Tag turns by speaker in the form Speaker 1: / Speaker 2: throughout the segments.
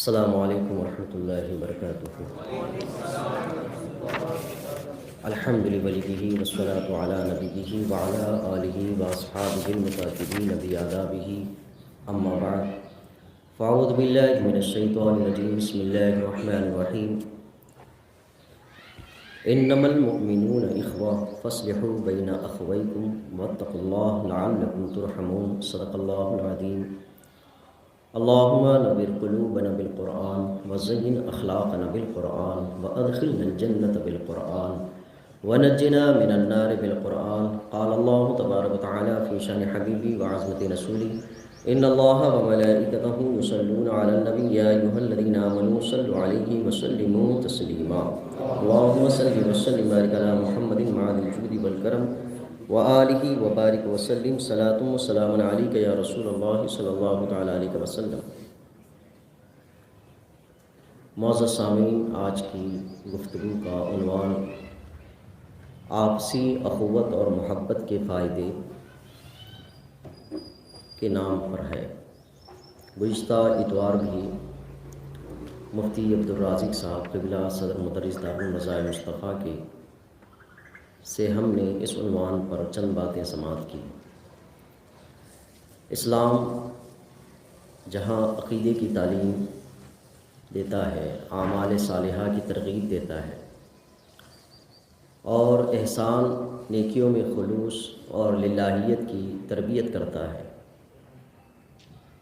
Speaker 1: السلام علیکم ورحمۃ اللہ وبرکاتہ۔ الحمد للہ والصلاۃ علی نبیہ وعلی آلہ واصحابہ المطہرین بآدابہ، اما بعد فاعوذ باللہ من الشیطان الرجیم، بسم اللہ الرحمن الرحیم۔ انما المؤمنون اخوہ فاصلحوا بین اخویکم واتقوا اللہ لعلکم ترحمون، صدق اللہ العظیم۔ اللہم نور قلوبنا بالقرآن وزین اخلاقنا بالقرآن وادخلنا الجنة بالقرآن ونجنا من النار بالقرآن۔ قال اللہ تبارک وتعالی فی شان حبیبی وعظمت رسولی، ان اللہ وملائکتہ یصلون علی النبی یا ایھا الذین آمنوا صلوا علیہ وسلموا تسلیما۔ اللہم صل وسلم وبارک علی محمد معاذ الجود والکرم وآلہ وبارک وسلم، صلاۃ و سلام علیک یا رسول اللہ صلی اللہ تعالیٰ علیہ وسلم۔ معزز سامعین، آج کی گفتگو کا عنوان آپسی اخوت اور محبت کے فائدے کے نام پر ہے۔ گزشتہ اتوار بھی مفتی عبدالرازق صاحب قبلہ صدر مدرس دارالمظاہر مصطفیٰ کے سے ہم نے اس عنوان پر چند باتیں سماعت کی۔ اسلام جہاں عقیدے کی تعلیم دیتا ہے، اعمال صالحہ کی ترغیب دیتا ہے اور احسان، نیکیوں میں خلوص اور للہیت کی تربیت کرتا ہے،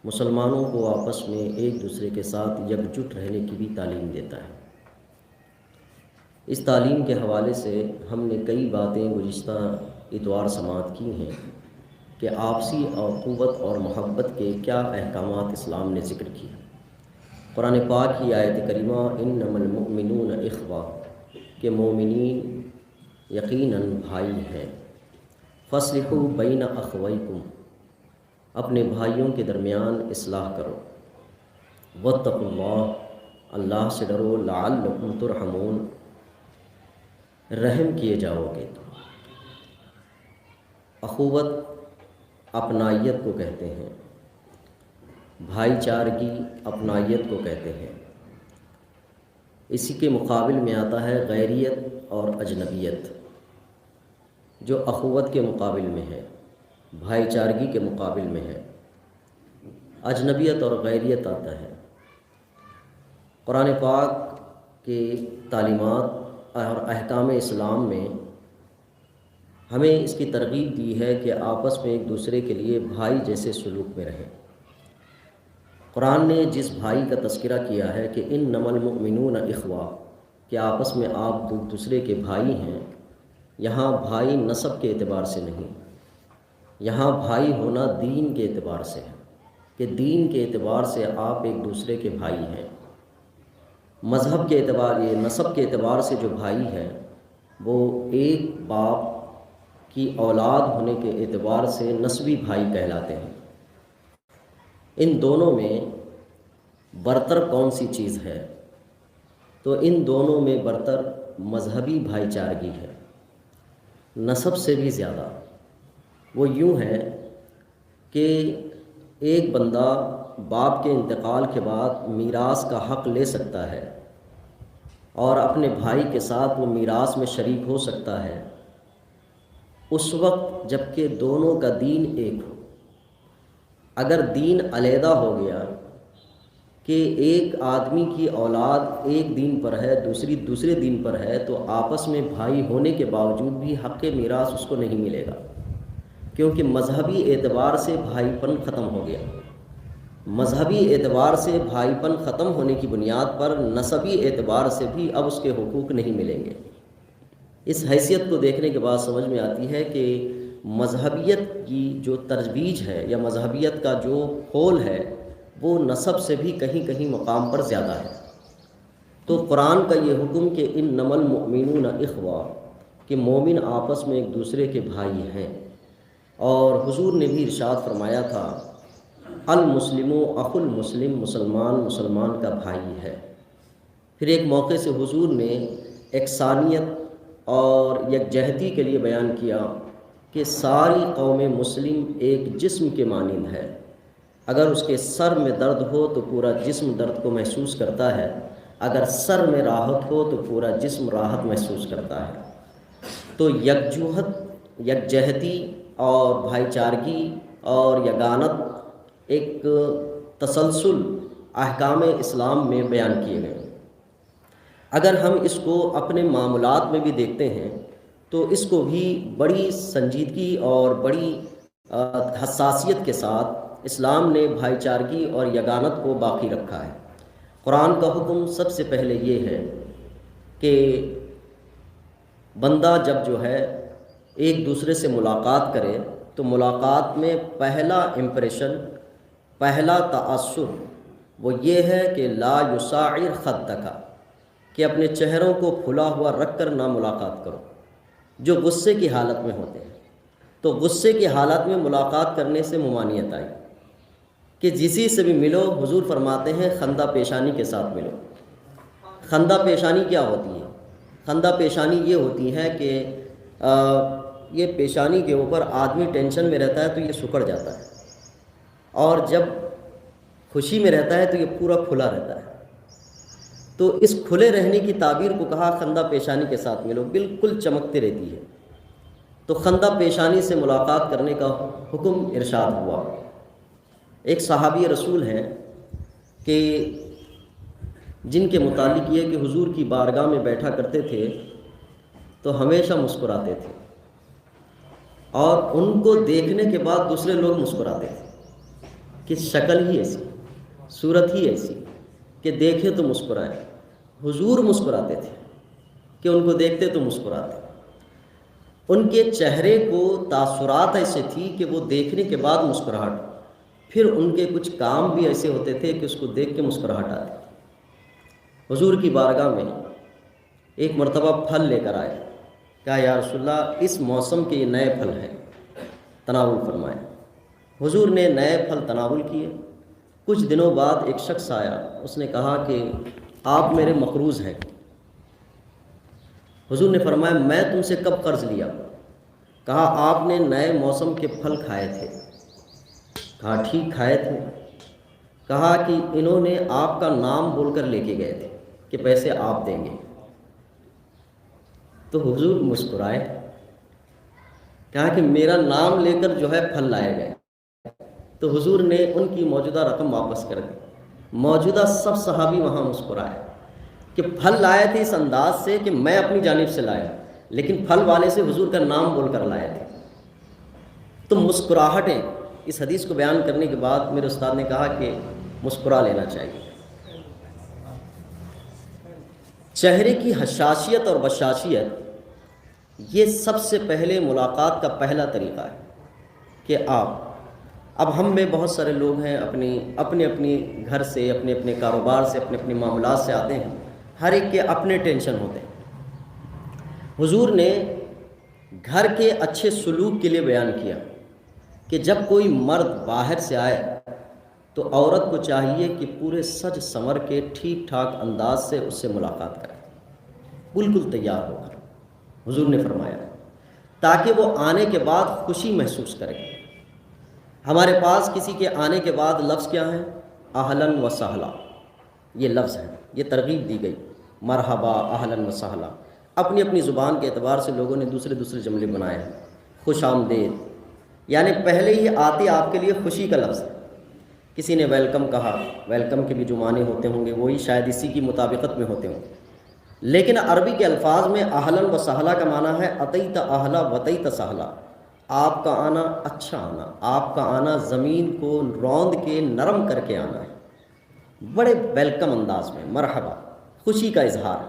Speaker 1: مسلمانوں کو آپس میں ایک دوسرے کے ساتھ یکجٹ رہنے کی بھی تعلیم دیتا ہے۔ اس تعلیم کے حوالے سے ہم نے کئی باتیں گزشتہ اتوار سماعت کی ہیں کہ آپسی اخوت اور محبت کے کیا احکامات اسلام نے ذکر کیا۔ قرآن پاک کی آیت کریمہ انما المؤمنون اخوہ کہ مومنین یقیناً بھائی ہیں، فاصلحوا بین اخویکم اپنے بھائیوں کے درمیان اصلاح کرو، واتقوا اللہ اللہ سے ڈرو، لعلکم ترحمون رحم کیے جاؤ گے۔ اخوت اپنائیت کو کہتے ہیں، بھائی چارگی اپنائیت کو کہتے ہیں۔ اسی کے مقابل میں آتا ہے غیریت اور اجنبیت، جو اخوت کے مقابل میں ہے، بھائی چارگی کے مقابل میں ہے۔ اجنبیت اور غیریت آتا ہے۔ قرآن پاک کے تعلیمات اور احکام اسلام میں ہمیں اس کی ترغیب دی ہے کہ آپس میں ایک دوسرے کے لیے بھائی جیسے سلوک میں رہیں۔ قرآن نے جس بھائی کا تذکرہ کیا ہے کہ انما المؤمنون اخوہ کہ آپس میں آپ دوسرے کے بھائی ہیں، یہاں بھائی نسب کے اعتبار سے نہیں، یہاں بھائی ہونا دین کے اعتبار سے ہے کہ دین کے اعتبار سے آپ ایک دوسرے کے بھائی ہیں۔ مذہب کے اعتبار، یہ نسب کے اعتبار سے جو بھائی ہے وہ ایک باپ کی اولاد ہونے کے اعتبار سے نسبی بھائی کہلاتے ہیں۔ ان دونوں میں برتر کون سی چیز ہے؟ تو ان دونوں میں برتر مذہبی بھائی چارگی ہے، نسب سے بھی زیادہ۔ وہ یوں ہے کہ ایک بندہ باپ کے انتقال کے بعد میراث کا حق لے سکتا ہے اور اپنے بھائی کے ساتھ وہ میراث میں شریک ہو سکتا ہے اس وقت جب کہ دونوں کا دین ایک ہو۔ اگر دین علیحدہ ہو گیا کہ ایک آدمی کی اولاد ایک دین پر ہے، دوسرے دین پر ہے، تو آپس میں بھائی ہونے کے باوجود بھی حق میراث اس کو نہیں ملے گا، کیونکہ مذہبی اعتبار سے بھائی پن ختم ہو گیا۔ مذہبی اعتبار سے بھائی پن ختم ہونے کی بنیاد پر نسبی اعتبار سے بھی اب اس کے حقوق نہیں ملیں گے۔ اس حیثیت کو دیکھنے کے بعد سمجھ میں آتی ہے کہ مذہبیت کی جو تجویز ہے یا مذہبیت کا جو پھول ہے وہ نسب سے بھی کہیں کہیں مقام پر زیادہ ہے۔ تو قرآن کا یہ حکم کہ انما المؤمنون اخوہ کہ مومن آپس میں ایک دوسرے کے بھائی ہیں، اور حضور نے بھی ارشاد فرمایا تھا المسلم اخو المسلم مسلمان مسلمان کا بھائی ہے۔ پھر ایک موقع سے حضور نے یکسانیت اور یکجہتی کے لیے بیان کیا کہ ساری قوم مسلم ایک جسم کے مانند ہے، اگر اس کے سر میں درد ہو تو پورا جسم درد کو محسوس کرتا ہے، اگر سر میں راحت ہو تو پورا جسم راحت محسوس کرتا ہے۔ تو یکجہتی اور بھائی چارگی اور یگانت ایک تسلسل احکام اسلام میں بیان کیے گئے۔ اگر ہم اس کو اپنے معاملات میں بھی دیکھتے ہیں تو اس کو بھی بڑی سنجیدگی اور بڑی حساسیت کے ساتھ اسلام نے بھائی چارگی اور یگانت کو باقی رکھا ہے۔ قرآن کا حکم سب سے پہلے یہ ہے کہ بندہ جب جو ہے ایک دوسرے سے ملاقات کرے تو ملاقات میں پہلا امپریشن، پہلا تأثر وہ یہ ہے کہ لا یساعر خدک، کہ اپنے چہروں کو پھلا ہوا رکھ کر نہ ملاقات کرو۔ جو غصے کی حالت میں ہوتے ہیں تو غصے کی حالت میں ملاقات کرنے سے ممانعت آئی کہ جسی سے بھی ملو، حضور فرماتے ہیں خندہ پیشانی کے ساتھ ملو۔ خندہ پیشانی کیا ہوتی ہے؟ خندہ پیشانی یہ ہوتی ہے کہ یہ پیشانی کے اوپر آدمی ٹینشن میں رہتا ہے تو یہ سکڑ جاتا ہے، اور جب خوشی میں رہتا ہے تو یہ پورا کھلا رہتا ہے۔ تو اس کھلے رہنے کی تعبیر کو کہا خندہ پیشانی کے ساتھ ملو، بالکل چمکتے رہتی ہے۔ تو خندہ پیشانی سے ملاقات کرنے کا حکم ارشاد ہوا۔ ایک صحابی رسول ہیں کہ جن کے متعلق یہ کہ حضور کی بارگاہ میں بیٹھا کرتے تھے تو ہمیشہ مسکراتے تھے، اور ان کو دیکھنے کے بعد دوسرے لوگ مسکراتے تھے کہ شکل ہی ایسی، صورت ہی ایسی کہ دیکھے تو مسکرائیں۔ حضور مسکراتے تھے کہ ان کو دیکھتے تو مسکراتے۔ ان کے چہرے کو تاثرات ایسے تھی کہ وہ دیکھنے کے بعد مسکراہٹ، پھر ان کے کچھ کام بھی ایسے ہوتے تھے کہ اس کو دیکھ کے مسکراہٹ آتی تھی۔ حضور کی بارگاہ میں ایک مرتبہ پھل لے کر آئے، کہا یا رسول اللہ اس موسم کے یہ نئے پھل ہیں، تناول فرمائیں۔ حضور نے نئے پھل تناول کیے۔ کچھ دنوں بعد ایک شخص آیا، اس نے کہا کہ آپ میرے مقروض ہیں۔ حضور نے فرمایا میں تم سے کب قرض لیا؟ کہا آپ نے نئے موسم کے پھل کھائے تھے۔ کہا ٹھیک کھائے تھے۔ کہا کہ انہوں نے آپ کا نام بول کر لے کے گئے تھے کہ پیسے آپ دیں گے۔ تو حضور مسکرائے، کہا کہ میرا نام لے کر جو ہے پھل لائے گئے۔ تو حضور نے ان کی موجودہ رقم واپس کر دی۔ موجودہ سب صحابی وہاں مسکرائے کہ پھل لائے تھے اس انداز سے کہ میں اپنی جانب سے لایا، لیکن پھل والے سے حضور کا نام بول کر لائے تھے۔ تو مسکراہٹیں، اس حدیث کو بیان کرنے کے بعد میرے استاد نے کہا کہ مسکرا لینا چاہیے۔ چہرے کی حشاشیت اور بشاشیت یہ سب سے پہلے ملاقات کا پہلا طریقہ ہے کہ اب ہم میں بہت سارے لوگ ہیں اپنے گھر سے، اپنے کاروبار سے، اپنے معاملات سے آتے ہیں، ہر ایک کے اپنے ٹینشن ہوتے ہیں۔ حضور نے گھر کے اچھے سلوک کے لیے بیان کیا کہ جب کوئی مرد باہر سے آئے تو عورت کو چاہیے کہ پورے سج سنور کے ٹھیک ٹھاک انداز سے اس سے ملاقات کرے، بالکل تیار ہو کر، حضور نے فرمایا، تاکہ وہ آنے کے بعد خوشی محسوس کرے۔ ہمارے پاس کسی کے آنے کے بعد لفظ کیا ہیں؟ اہلاً و سہلا، یہ لفظ ہے، یہ ترغیب دی گئی، مرحبا، اہلاً و سہلا۔ اپنی اپنی زبان کے اعتبار سے لوگوں نے دوسرے جملے بنائے ہیں۔ خوش آمدید، یعنی پہلے ہی آتے آپ کے لیے خوشی کا لفظ ہے۔ کسی نے ویلکم کہا، ویلکم کے بھی جو معنی ہوتے ہوں گے وہی شاید اسی کی مطابقت میں ہوتے ہوں، لیکن عربی کے الفاظ میں اہلاً و سہلا کا معنی ہے اتیت اہلا وتیت سہلا، آپ کا آنا اچھا آنا، آپ کا آنا زمین کو روند کے نرم کر کے آنا ہے، بڑے ویلکم انداز میں، مرحبا، خوشی کا اظہار۔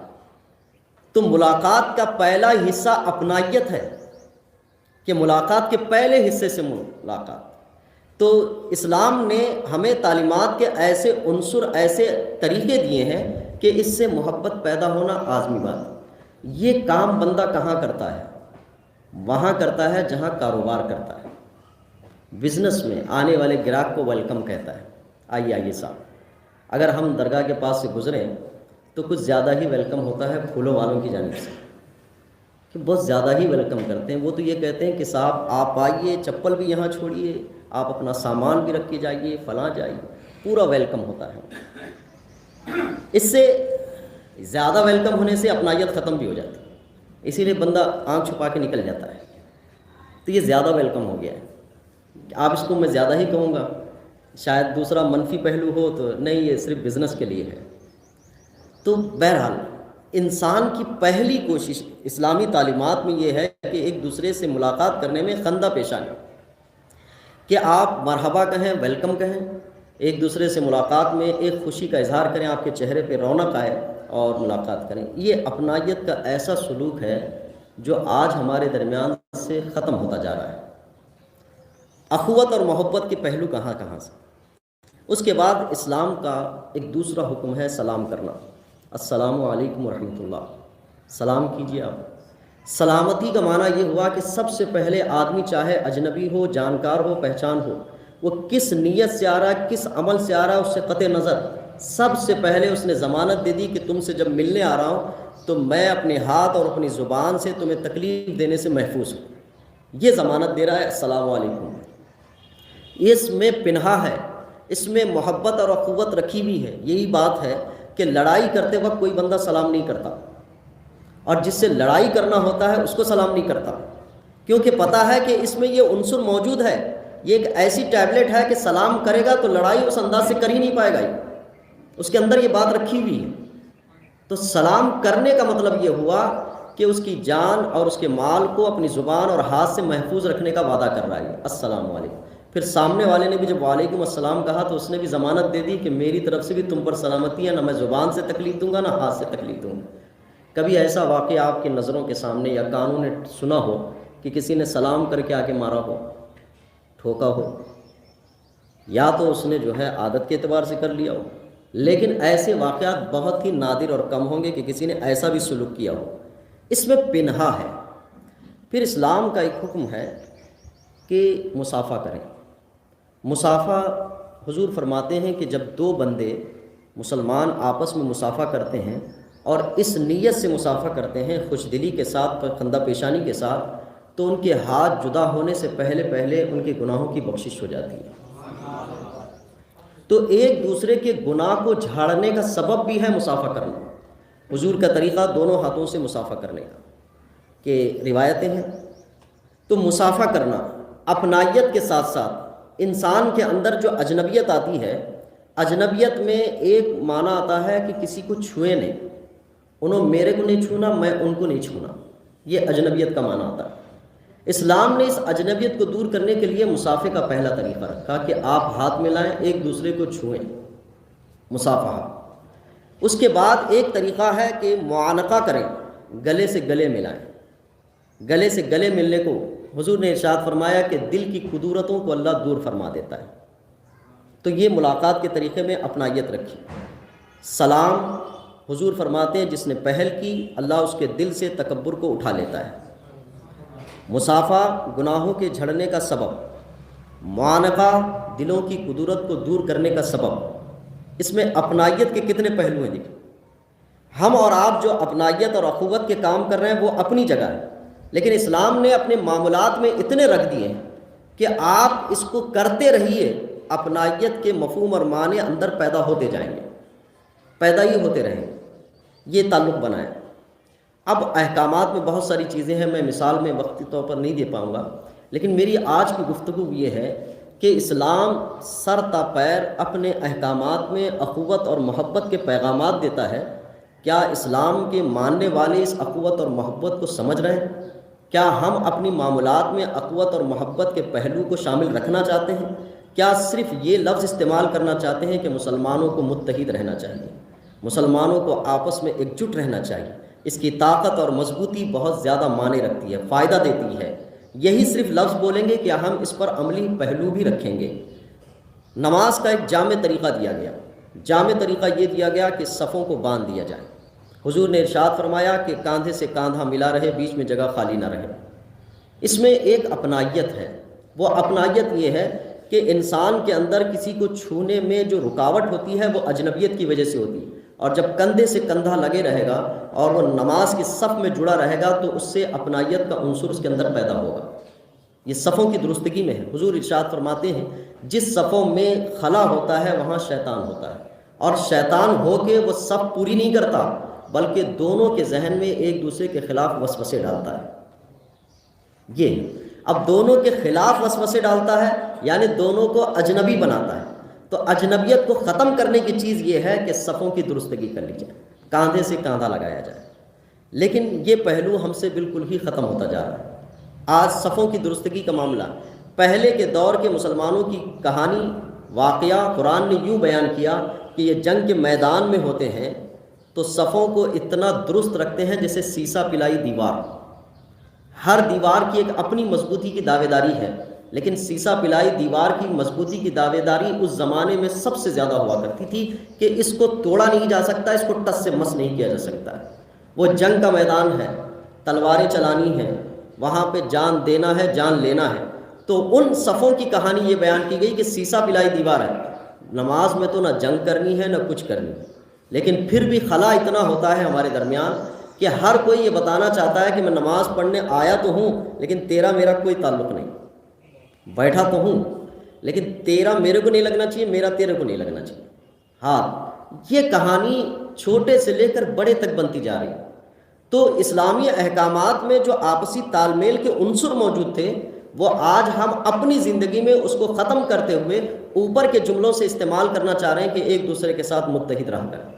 Speaker 1: تو ملاقات کا پہلا حصہ اپنائیت ہے کہ ملاقات کے پہلے حصے سے ملاقات۔ تو اسلام نے ہمیں تعلیمات کے ایسے عنصر، ایسے طریقے دیے ہیں کہ اس سے محبت پیدا ہونا عازمی بات ہے۔ یہ کام بندہ کہاں کرتا ہے؟ وہاں کرتا ہے جہاں کاروبار کرتا ہے۔ بزنس میں آنے والے گراہک کو ویلکم کہتا ہے، آئیے صاحب۔ اگر ہم درگاہ کے پاس سے گزریں تو کچھ زیادہ ہی ویلکم ہوتا ہے پھولوں والوں کی جانب سے، کہ بہت زیادہ ہی ویلکم کرتے ہیں۔ وہ تو یہ کہتے ہیں کہ صاحب آپ آئیے، چپل بھی یہاں چھوڑیے، آپ اپنا سامان بھی رکھ کے جائیے، فلاں جائیے، پورا ویلکم ہوتا ہے۔ اس سے زیادہ ویلکم ہونے سے اپنائیت ختم بھی ہو جاتی ہے، اسی لیے بندہ آنکھ چھپا کے نکل جاتا ہے۔ تو یہ زیادہ ویلکم ہو گیا ہے، آپ اس کو میں زیادہ ہی کہوں گا، شاید دوسرا منفی پہلو ہو تو نہیں، یہ صرف بزنس کے لیے ہے۔ تو بہرحال انسان کی پہلی کوشش اسلامی تعلیمات میں یہ ہے کہ ایک دوسرے سے ملاقات کرنے میں خندہ پیش آنے، کہ آپ مرحبا کہیں، ویلکم کہیں، ایک دوسرے سے ملاقات میں ایک خوشی کا اظہار کریں، آپ کے چہرے پہ رونق آئے اور ملاقات کریں۔ یہ اپنائیت کا ایسا سلوک ہے جو آج ہمارے درمیان سے ختم ہوتا جا رہا ہے۔ اخوت اور محبت کے پہلو کہاں کہاں سے۔ اس کے بعد اسلام کا ایک دوسرا حکم ہے سلام کرنا۔ السلام علیکم ورحمۃ اللہ، سلام کیجیے آپ۔ سلامتی کا معنی یہ ہوا کہ سب سے پہلے آدمی چاہے اجنبی ہو، جانکار ہو، پہچان ہو، وہ کس نیت سے آ رہا ہے، کس عمل سے آ رہا ہے، اس سے قطع نظر سب سے پہلے اس نے ضمانت دے دی کہ تم سے جب ملنے آ رہا ہوں تو میں اپنے ہاتھ اور اپنی زبان سے تمہیں تکلیف دینے سے محفوظ ہوں۔ یہ ضمانت دے رہا ہے السلام علیکم۔ اس میں پنہا ہے، اس میں محبت اور اخوت رکھی ہوئی ہے۔ یہی بات ہے کہ لڑائی کرتے وقت کوئی بندہ سلام نہیں کرتا، اور جس سے لڑائی کرنا ہوتا ہے اس کو سلام نہیں کرتا، کیونکہ پتہ ہے کہ اس میں یہ عنصر موجود ہے، یہ ایک ایسی ٹیبلٹ ہے کہ سلام کرے گا تو لڑائی اس انداز سے کر ہی نہیں پائے گا، اس کے اندر یہ بات رکھی ہوئی ہے۔ تو سلام کرنے کا مطلب یہ ہوا کہ اس کی جان اور اس کے مال کو اپنی زبان اور ہاتھ سے محفوظ رکھنے کا وعدہ کر رہا ہے، السلام علیکم۔ پھر سامنے والے نے بھی جب وعلیکم السلام کہا تو اس نے بھی ضمانت دے دی کہ میری طرف سے بھی تم پر سلامتی ہے، نہ میں زبان سے تکلیف دوں گا، نہ ہاتھ سے تکلیف دوں گا۔ کبھی ایسا واقعہ آپ کی نظروں کے سامنے یا کانوں نے سنا ہو کہ کسی نے سلام کر کے آگے مارا ہو، ٹھوکا ہو، یا تو اس نے جو ہے عادت کے اعتبار سے کر لیا ہو، لیکن ایسے واقعات بہت ہی نادر اور کم ہوں گے کہ کسی نے ایسا بھی سلوک کیا ہو۔ اس میں پنہا ہے۔ پھر اسلام کا ایک حکم ہے کہ مصافحہ کریں۔ مصافحہ حضور فرماتے ہیں کہ جب دو بندے مسلمان آپس میں مصافحہ کرتے ہیں اور اس نیت سے مصافحہ کرتے ہیں، خوش دلی کے ساتھ، خندہ پیشانی کے ساتھ، تو ان کے ہاتھ جدا ہونے سے پہلے پہلے ان کے گناہوں کی بخشش ہو جاتی ہے۔ تو ایک دوسرے کے گناہ کو جھاڑنے کا سبب بھی ہے مصافحہ کرنا۔ حضور کا طریقہ دونوں ہاتھوں سے مصافحہ کرنے کا کہ روایتیں ہیں۔ تو مصافحہ کرنا اپنائیت کے ساتھ ساتھ انسان کے اندر جو اجنبیت آتی ہے، اجنبیت میں ایک معنی آتا ہے کہ کسی کو چھوئے نہیں، انہوں میرے کو نہیں چھونا، میں ان کو نہیں چھونا، یہ اجنبیت کا معنی آتا ہے۔ اسلام نے اس اجنبیت کو دور کرنے کے لیے مصافحے کا پہلا طریقہ رکھا کہ آپ ہاتھ ملائیں، ایک دوسرے کو چھوئیں، مصافحہ۔ اس کے بعد ایک طریقہ ہے کہ معانقہ کریں، گلے سے گلے ملائیں۔ گلے سے گلے ملنے کو حضور نے ارشاد فرمایا کہ دل کی خدورتوں کو اللہ دور فرما دیتا ہے۔ تو یہ ملاقات کے طریقے میں اپنائیت رکھی۔ سلام حضور فرماتے ہیں جس نے پہل کی اللہ اس کے دل سے تکبر کو اٹھا لیتا ہے۔ مصافحہ گناہوں کے جھڑنے کا سبب، معانقہ دلوں کی خدورت کو دور کرنے کا سبب۔ اس میں اپنائیت کے کتنے پہلو ہیں دیکھیں۔ ہم اور آپ جو اپنائیت اور اخوت کے کام کر رہے ہیں وہ اپنی جگہ ہے، لیکن اسلام نے اپنے معاملات میں اتنے رکھ دیے ہیں کہ آپ اس کو کرتے رہیے، اپنائیت کے مفہوم اور معنی اندر پیدا ہوتے جائیں گے، پیدا ہی ہوتے رہیں گے۔ یہ تعلق بنائیں۔ اب احکامات میں بہت ساری چیزیں ہیں، میں مثال میں وقتی طور پر نہیں دے پاؤں گا، لیکن میری آج کی گفتگو یہ ہے کہ اسلام سر تا پیر اپنے احکامات میں اخوت اور محبت کے پیغامات دیتا ہے۔ کیا اسلام کے ماننے والے اس اخوت اور محبت کو سمجھ رہے ہیں؟ کیا ہم اپنی معاملات میں اخوت اور محبت کے پہلو کو شامل رکھنا چاہتے ہیں؟ کیا صرف یہ لفظ استعمال کرنا چاہتے ہیں کہ مسلمانوں کو متحد رہنا چاہیے، مسلمانوں کو آپس میں ایک جٹ رہنا چاہیے؟ اس کی طاقت اور مضبوطی بہت زیادہ معنی رکھتی ہے، فائدہ دیتی ہے۔ یہی صرف لفظ بولیں گے کہ ہم اس پر عملی پہلو بھی رکھیں گے۔ نماز کا ایک جامع طریقہ دیا گیا۔ جامع طریقہ یہ دیا گیا کہ صفوں کو باندھ دیا جائے۔ حضور نے ارشاد فرمایا کہ کاندھے سے کاندھا ملا رہے، بیچ میں جگہ خالی نہ رہے۔ اس میں ایک اپنائیت ہے۔ وہ اپنائیت یہ ہے کہ انسان کے اندر کسی کو چھونے میں جو رکاوٹ ہوتی ہے وہ اجنبیت کی وجہ سے ہوتی ہے، اور جب کندھے سے کندھا لگے رہے گا اور وہ نماز کی صف میں جڑا رہے گا تو اس سے اپنائیت کا عنصر اس کے اندر پیدا ہوگا۔ یہ صفوں کی درستگی میں ہے۔ حضور ارشاد فرماتے ہیں جس صفوں میں خلا ہوتا ہے وہاں شیطان ہوتا ہے، اور شیطان ہو کے وہ صف پوری نہیں کرتا بلکہ دونوں کے ذہن میں ایک دوسرے کے خلاف وسوسے ڈالتا ہے۔ یہ اب دونوں کے خلاف وسوسے ڈالتا ہے یعنی دونوں کو اجنبی بناتا ہے۔ تو اجنبیت کو ختم کرنے کی چیز یہ ہے کہ صفوں کی درستگی کر لی جائے، کاندھے سے کاندھا لگایا جائے، لیکن یہ پہلو ہم سے بالکل ہی ختم ہوتا جا رہا ہے۔ آج صفوں کی درستگی کا معاملہ، پہلے کے دور کے مسلمانوں کی کہانی واقعہ قرآن نے یوں بیان کیا کہ یہ جنگ کے میدان میں ہوتے ہیں تو صفوں کو اتنا درست رکھتے ہیں جیسے سیسا پلائی دیوار۔ ہر دیوار کی ایک اپنی مضبوطی کی دعوے داری ہے، لیکن سیسا پلائی دیوار کی مضبوطی کی دعوے داری اس زمانے میں سب سے زیادہ ہوا کرتی تھی کہ اس کو توڑا نہیں جا سکتا، اس کو ٹس سے مس نہیں کیا جا سکتا۔ وہ جنگ کا میدان ہے، تلواریں چلانی ہیں، وہاں پہ جان دینا ہے، جان لینا ہے۔ تو ان صفوں کی کہانی یہ بیان کی گئی کہ سیسا پلائی دیوار ہے، نماز میں تو نہ جنگ کرنی ہے نہ کچھ کرنی، لیکن پھر بھی خلا اتنا ہوتا ہے ہمارے درمیان کہ ہر کوئی یہ بتانا چاہتا ہے کہ میں نماز پڑھنے آیا تو ہوں لیکن تیرا میرا کوئی تعلق نہیں، بیٹھا تو ہوں لیکن تیرا میرے کو نہیں لگنا چاہیے، میرا تیرے کو نہیں لگنا چاہیے۔ ہاں، یہ کہانی چھوٹے سے لے کر بڑے تک بنتی جا رہی ہے۔ تو اسلامی احکامات میں جو آپسی تال میل کے عنصر موجود تھے وہ آج ہم اپنی زندگی میں اس کو ختم کرتے ہوئے اوپر کے جملوں سے استعمال کرنا چاہ رہے ہیں کہ ایک دوسرے کے ساتھ متحد رہ کر۔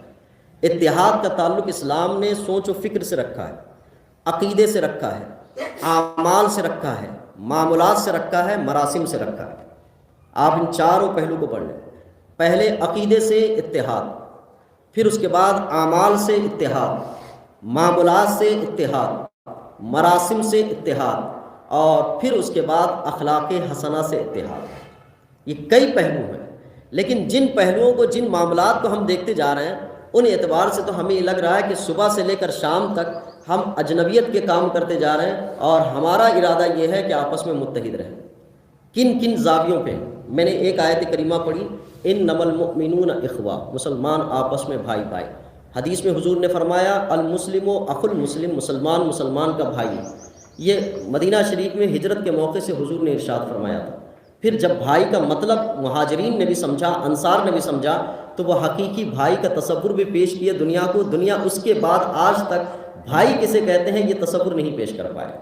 Speaker 1: اتحاد کا تعلق اسلام نے سوچ و فکر سے رکھا ہے، عقیدے سے رکھا ہے، اعمال سے رکھا ہے، معاملات سے رکھا ہے، مراسم سے رکھا ہے۔ آپ ان چاروں پہلو کو پڑھ لیں۔ پہلے عقیدے سے اتحاد، پھر اس کے بعد اعمال سے اتحاد، معاملات سے اتحاد، مراسم سے اتحاد، اور پھر اس کے بعد اخلاق حسنہ سے اتحاد۔ یہ کئی پہلو ہیں، لیکن جن پہلوؤں کو، جن معاملات کو ہم دیکھتے جا رہے ہیں ان اعتبار سے تو ہمیں یہ لگ رہا ہے کہ صبح سے لے کر شام تک ہم اجنبیت کے کام کرتے جا رہے ہیں، اور ہمارا ارادہ یہ ہے کہ آپس میں متحد رہیں۔ کن کن زاویوں پہ؟ میں نے ایک آیت کریمہ پڑھی، انما المؤمنون اخوہ، مسلمان آپس میں بھائی بھائی۔ حدیث میں حضور نے فرمایا المسلم اخو المسلم، مسلمان مسلمان کا بھائی۔ یہ مدینہ شریف میں ہجرت کے موقع سے حضور نے ارشاد فرمایا تھا۔ پھر جب بھائی کا مطلب مہاجرین نے بھی سمجھا، انصار نے بھی سمجھا، تو وہ حقیقی بھائی کا تصور بھی پیش کیا دنیا کو۔ دنیا اس کے بعد آج تک بھائی کسے کہتے ہیں یہ تصور نہیں پیش کر پائے،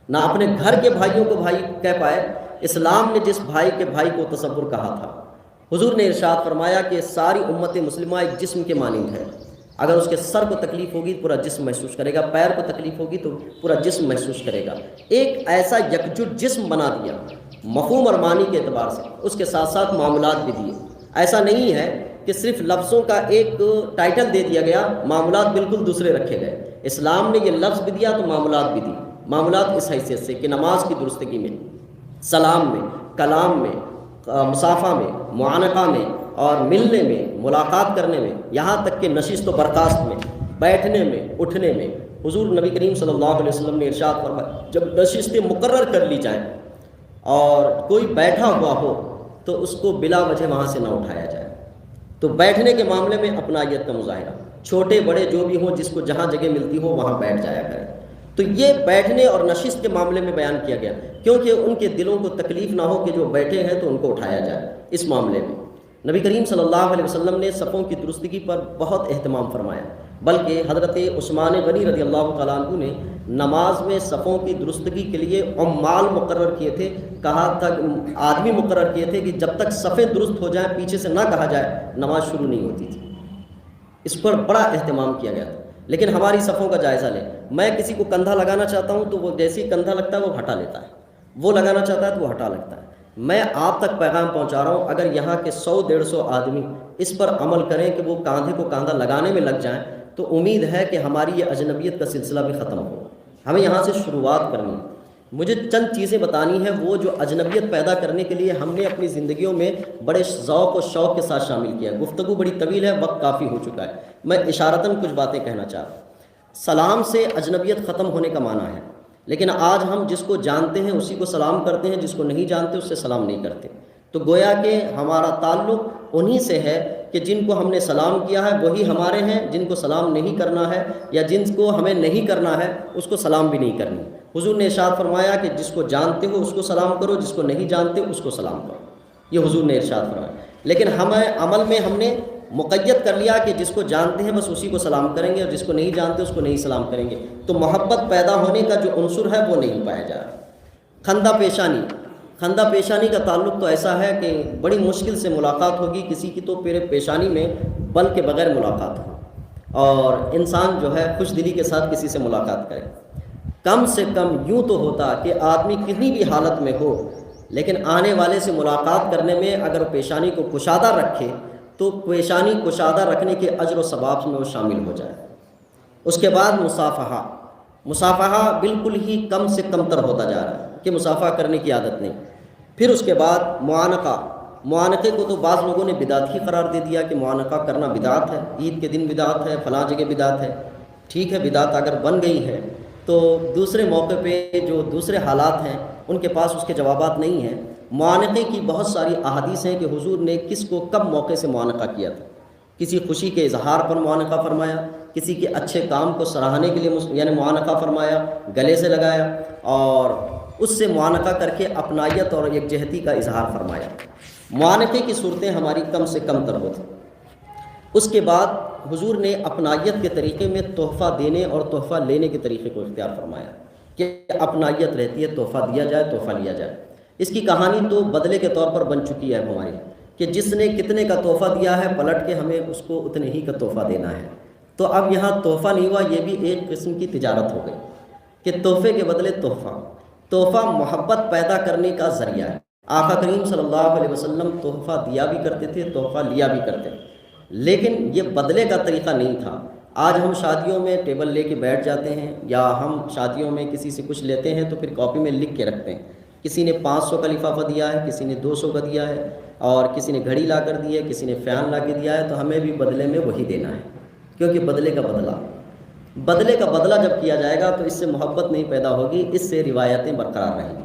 Speaker 1: نہ اپنے گھر کے بھائیوں کو بھائی کہہ پائے۔ اسلام نے جس بھائی کے بھائی کو تصور کہا تھا، حضور نے ارشاد فرمایا کہ ساری امت مسلمہ ایک جسم کے مانند ہے، اگر اس کے سر کو تکلیف ہوگی پورا جسم محسوس کرے گا، پیر کو تکلیف ہوگی تو پورا جسم محسوس کرے گا۔ ایک ایسا یکجٹ جسم بنا دیا مفہوم اور معنی کے اعتبار سے، اس کے ساتھ ساتھ معاملات بھی دیے۔ ایسا نہیں ہے کہ صرف لفظوں کا ایک ٹائٹل دے دیا گیا، معاملات بالکل دوسرے رکھے گئے۔ اسلام نے یہ لفظ بھی دیا تو معاملات بھی دی۔ معاملات اس حیثیت سے کہ نماز کی درستگی میں، سلام میں، کلام میں، مصافحہ میں، معانقہ میں اور ملنے میں، ملاقات کرنے میں، یہاں تک کہ نشست و برخاست میں، بیٹھنے میں، اٹھنے میں۔ حضور نبی کریم صلی اللہ علیہ وسلم نے ارشاد فرمایا جب نشستیں مقرر کر لی جائیں اور کوئی بیٹھا ہوا ہو تو اس کو بلا وجہ وہاں سے نہ اٹھایا جائے۔ تو بیٹھنے کے معاملے میں اپنائیت کا مظاہرہ، چھوٹے بڑے جو بھی ہوں، جس کو جہاں جگہ ملتی ہو وہاں بیٹھ جایا کرے۔ تو یہ بیٹھنے اور نشست کے معاملے میں بیان کیا گیا، کیونکہ ان کے دلوں کو تکلیف نہ ہو کہ جو بیٹھے ہیں تو ان کو اٹھایا جائے۔ اس معاملے میں نبی کریم صلی اللہ علیہ وسلم نے صفوں کی درستگی پر بہت اہتمام فرمایا، بلکہ حضرت عثمان غنی رضی اللہ تعالیٰ عنہ نے نماز میں صفوں کی درستگی کے لیے عمال مقرر کیے تھے۔ کہا تھا، آدمی مقرر کیے تھے کہ جب تک صفیں درست ہو جائیں، پیچھے سے نہ کہا جائے، نماز شروع نہیں ہوتی تھی۔ اس پر بڑا اہتمام کیا گیا تھا۔ لیکن ہماری صفوں کا جائزہ لیں، میں کسی کو کندھا لگانا چاہتا ہوں تو وہ جیسے ہی کندھا لگتا ہے وہ ہٹا لیتا ہے، وہ لگانا چاہتا ہے تو وہ ہٹا لگتا ہے۔ میں آپ تک پیغام پہنچا رہا ہوں، اگر یہاں کے 100-150 آدمی اس پر عمل کریں کہ وہ کاندھے کو کاندھا لگانے میں لگ جائیں تو امید ہے کہ ہماری یہ اجنبیت کا سلسلہ بھی ختم ہو۔ ہمیں یہاں سے شروعات کرنی ہے۔ مجھے چند چیزیں بتانی ہیں وہ جو اجنبیت پیدا کرنے کے لیے ہم نے اپنی زندگیوں میں بڑے ذوق و شوق کے ساتھ شامل کیا ہے۔ گفتگو بڑی طویل ہے، وقت کافی ہو چکا ہے، میں اشارتاً کچھ باتیں کہنا چاہ رہا ہوں۔ سلام سے اجنبیت ختم ہونے کا معنی ہے، لیکن آج ہم جس کو جانتے ہیں اسی کو سلام کرتے ہیں، جس کو نہیں جانتے اس سے سلام نہیں کرتے۔ تو گویا کہ ہمارا تعلق انہی سے ہے کہ جن کو ہم نے سلام کیا ہے وہی ہمارے ہیں، جن کو سلام نہیں کرنا ہے یا جن کو ہمیں نہیں کرنا ہے اس کو سلام بھی نہیں کرنی۔ حضور نے ارشاد فرمایا کہ جس کو جانتے ہو اس کو سلام کرو، جس کو نہیں جانتے اس کو سلام کرو، یہ حضور نے ارشاد فرمایا۔ لیکن ہمیں عمل میں ہم نے مقید کر لیا کہ جس کو جانتے ہیں بس اسی کو سلام کریں گے، اور جس کو نہیں جانتے اس کو نہیں سلام کریں گے، تو محبت پیدا ہونے کا جو عنصر ہے وہ نہیں پایا جا رہا۔ خندہ پیشانی، خندہ پیشانی کا تعلق تو ایسا ہے کہ بڑی مشکل سے ملاقات ہوگی کسی کی تو پھر پیشانی میں بل کے بغیر ملاقات ہو، اور انسان جو ہے خوش دلی کے ساتھ کسی سے ملاقات کرے۔ کم سے کم یوں تو ہوتا کہ آدمی کتنی بھی حالت میں ہو لیکن آنے والے سے ملاقات کرنے میں اگر پیشانی کو کشادہ رکھے تو پیشانی کشادہ رکھنے کے اجر و ثواب میں وہ شامل ہو جائے۔ اس کے بعد مصافحہ، مصافحہ بالکل ہی کم سے کم تر ہوتا جا رہا ہے کہ مصافحہ کرنے کی عادت نہیں۔ پھر اس کے بعد معانقہ، معانقے کو تو بعض لوگوں نے بدعت ہی قرار دے دیا کہ معانقہ کرنا بدعت ہے، عید کے دن بدعت ہے، فلاں جگہ بدعت ہے۔ ٹھیک ہے، بدعت اگر بن گئی ہے تو دوسرے موقع پہ جو دوسرے حالات ہیں ان کے پاس اس کے جوابات نہیں ہیں۔ معانقے کی بہت ساری احادیث ہیں کہ حضور نے کس کو کب موقع سے معانقہ کیا تھا۔ کسی خوشی کے اظہار پر معانقہ فرمایا، کسی کے اچھے کام کو سراہنے کے لیے یعنی معانقہ فرمایا، گلے سے لگایا، اور اس سے معانقہ کر کے اپنائیت اور یکجہتی کا اظہار فرمایا۔ معانقے کی صورتیں ہماری کم سے کم تر ہوتی۔ اس کے بعد حضور نے اپنائیت کے طریقے میں تحفہ دینے اور تحفہ لینے کے طریقے کو اختیار فرمایا کہ اپنائیت رہتی ہے، تحفہ دیا جائے، تحفہ لیا جائے۔ اس کی کہانی تو بدلے کے طور پر بن چکی ہے ہماری کہ جس نے کتنے کا تحفہ دیا ہے پلٹ کے ہمیں اس کو اتنے ہی کا تحفہ دینا ہے۔ تو اب یہاں تحفہ نہیں ہوا، یہ بھی ایک قسم کی تجارت ہو گئی کہ تحفے کے بدلے تحفہ۔ تحفہ محبت پیدا کرنے کا ذریعہ ہے۔ آقا کریم صلی اللہ علیہ وسلم تحفہ دیا بھی کرتے تھے، تحفہ لیا بھی کرتے تھے، لیکن یہ بدلے کا طریقہ نہیں تھا۔ آج ہم شادیوں میں ٹیبل لے کے بیٹھ جاتے ہیں، یا ہم شادیوں میں کسی سے کچھ لیتے ہیں تو پھر کاپی میں لکھ کے رکھتے ہیں۔ کسی نے 500 کا لفافہ دیا ہے، کسی نے 200 کا دیا ہے، اور کسی نے گھڑی لا کر دی ہے، کسی نے فین لا کے دیا ہے، تو ہمیں بھی بدلے میں وہی دینا ہے، کیونکہ بدلے کا بدلہ جب کیا جائے گا تو اس سے محبت نہیں پیدا ہوگی، اس سے روایتیں برقرار رہیں گی۔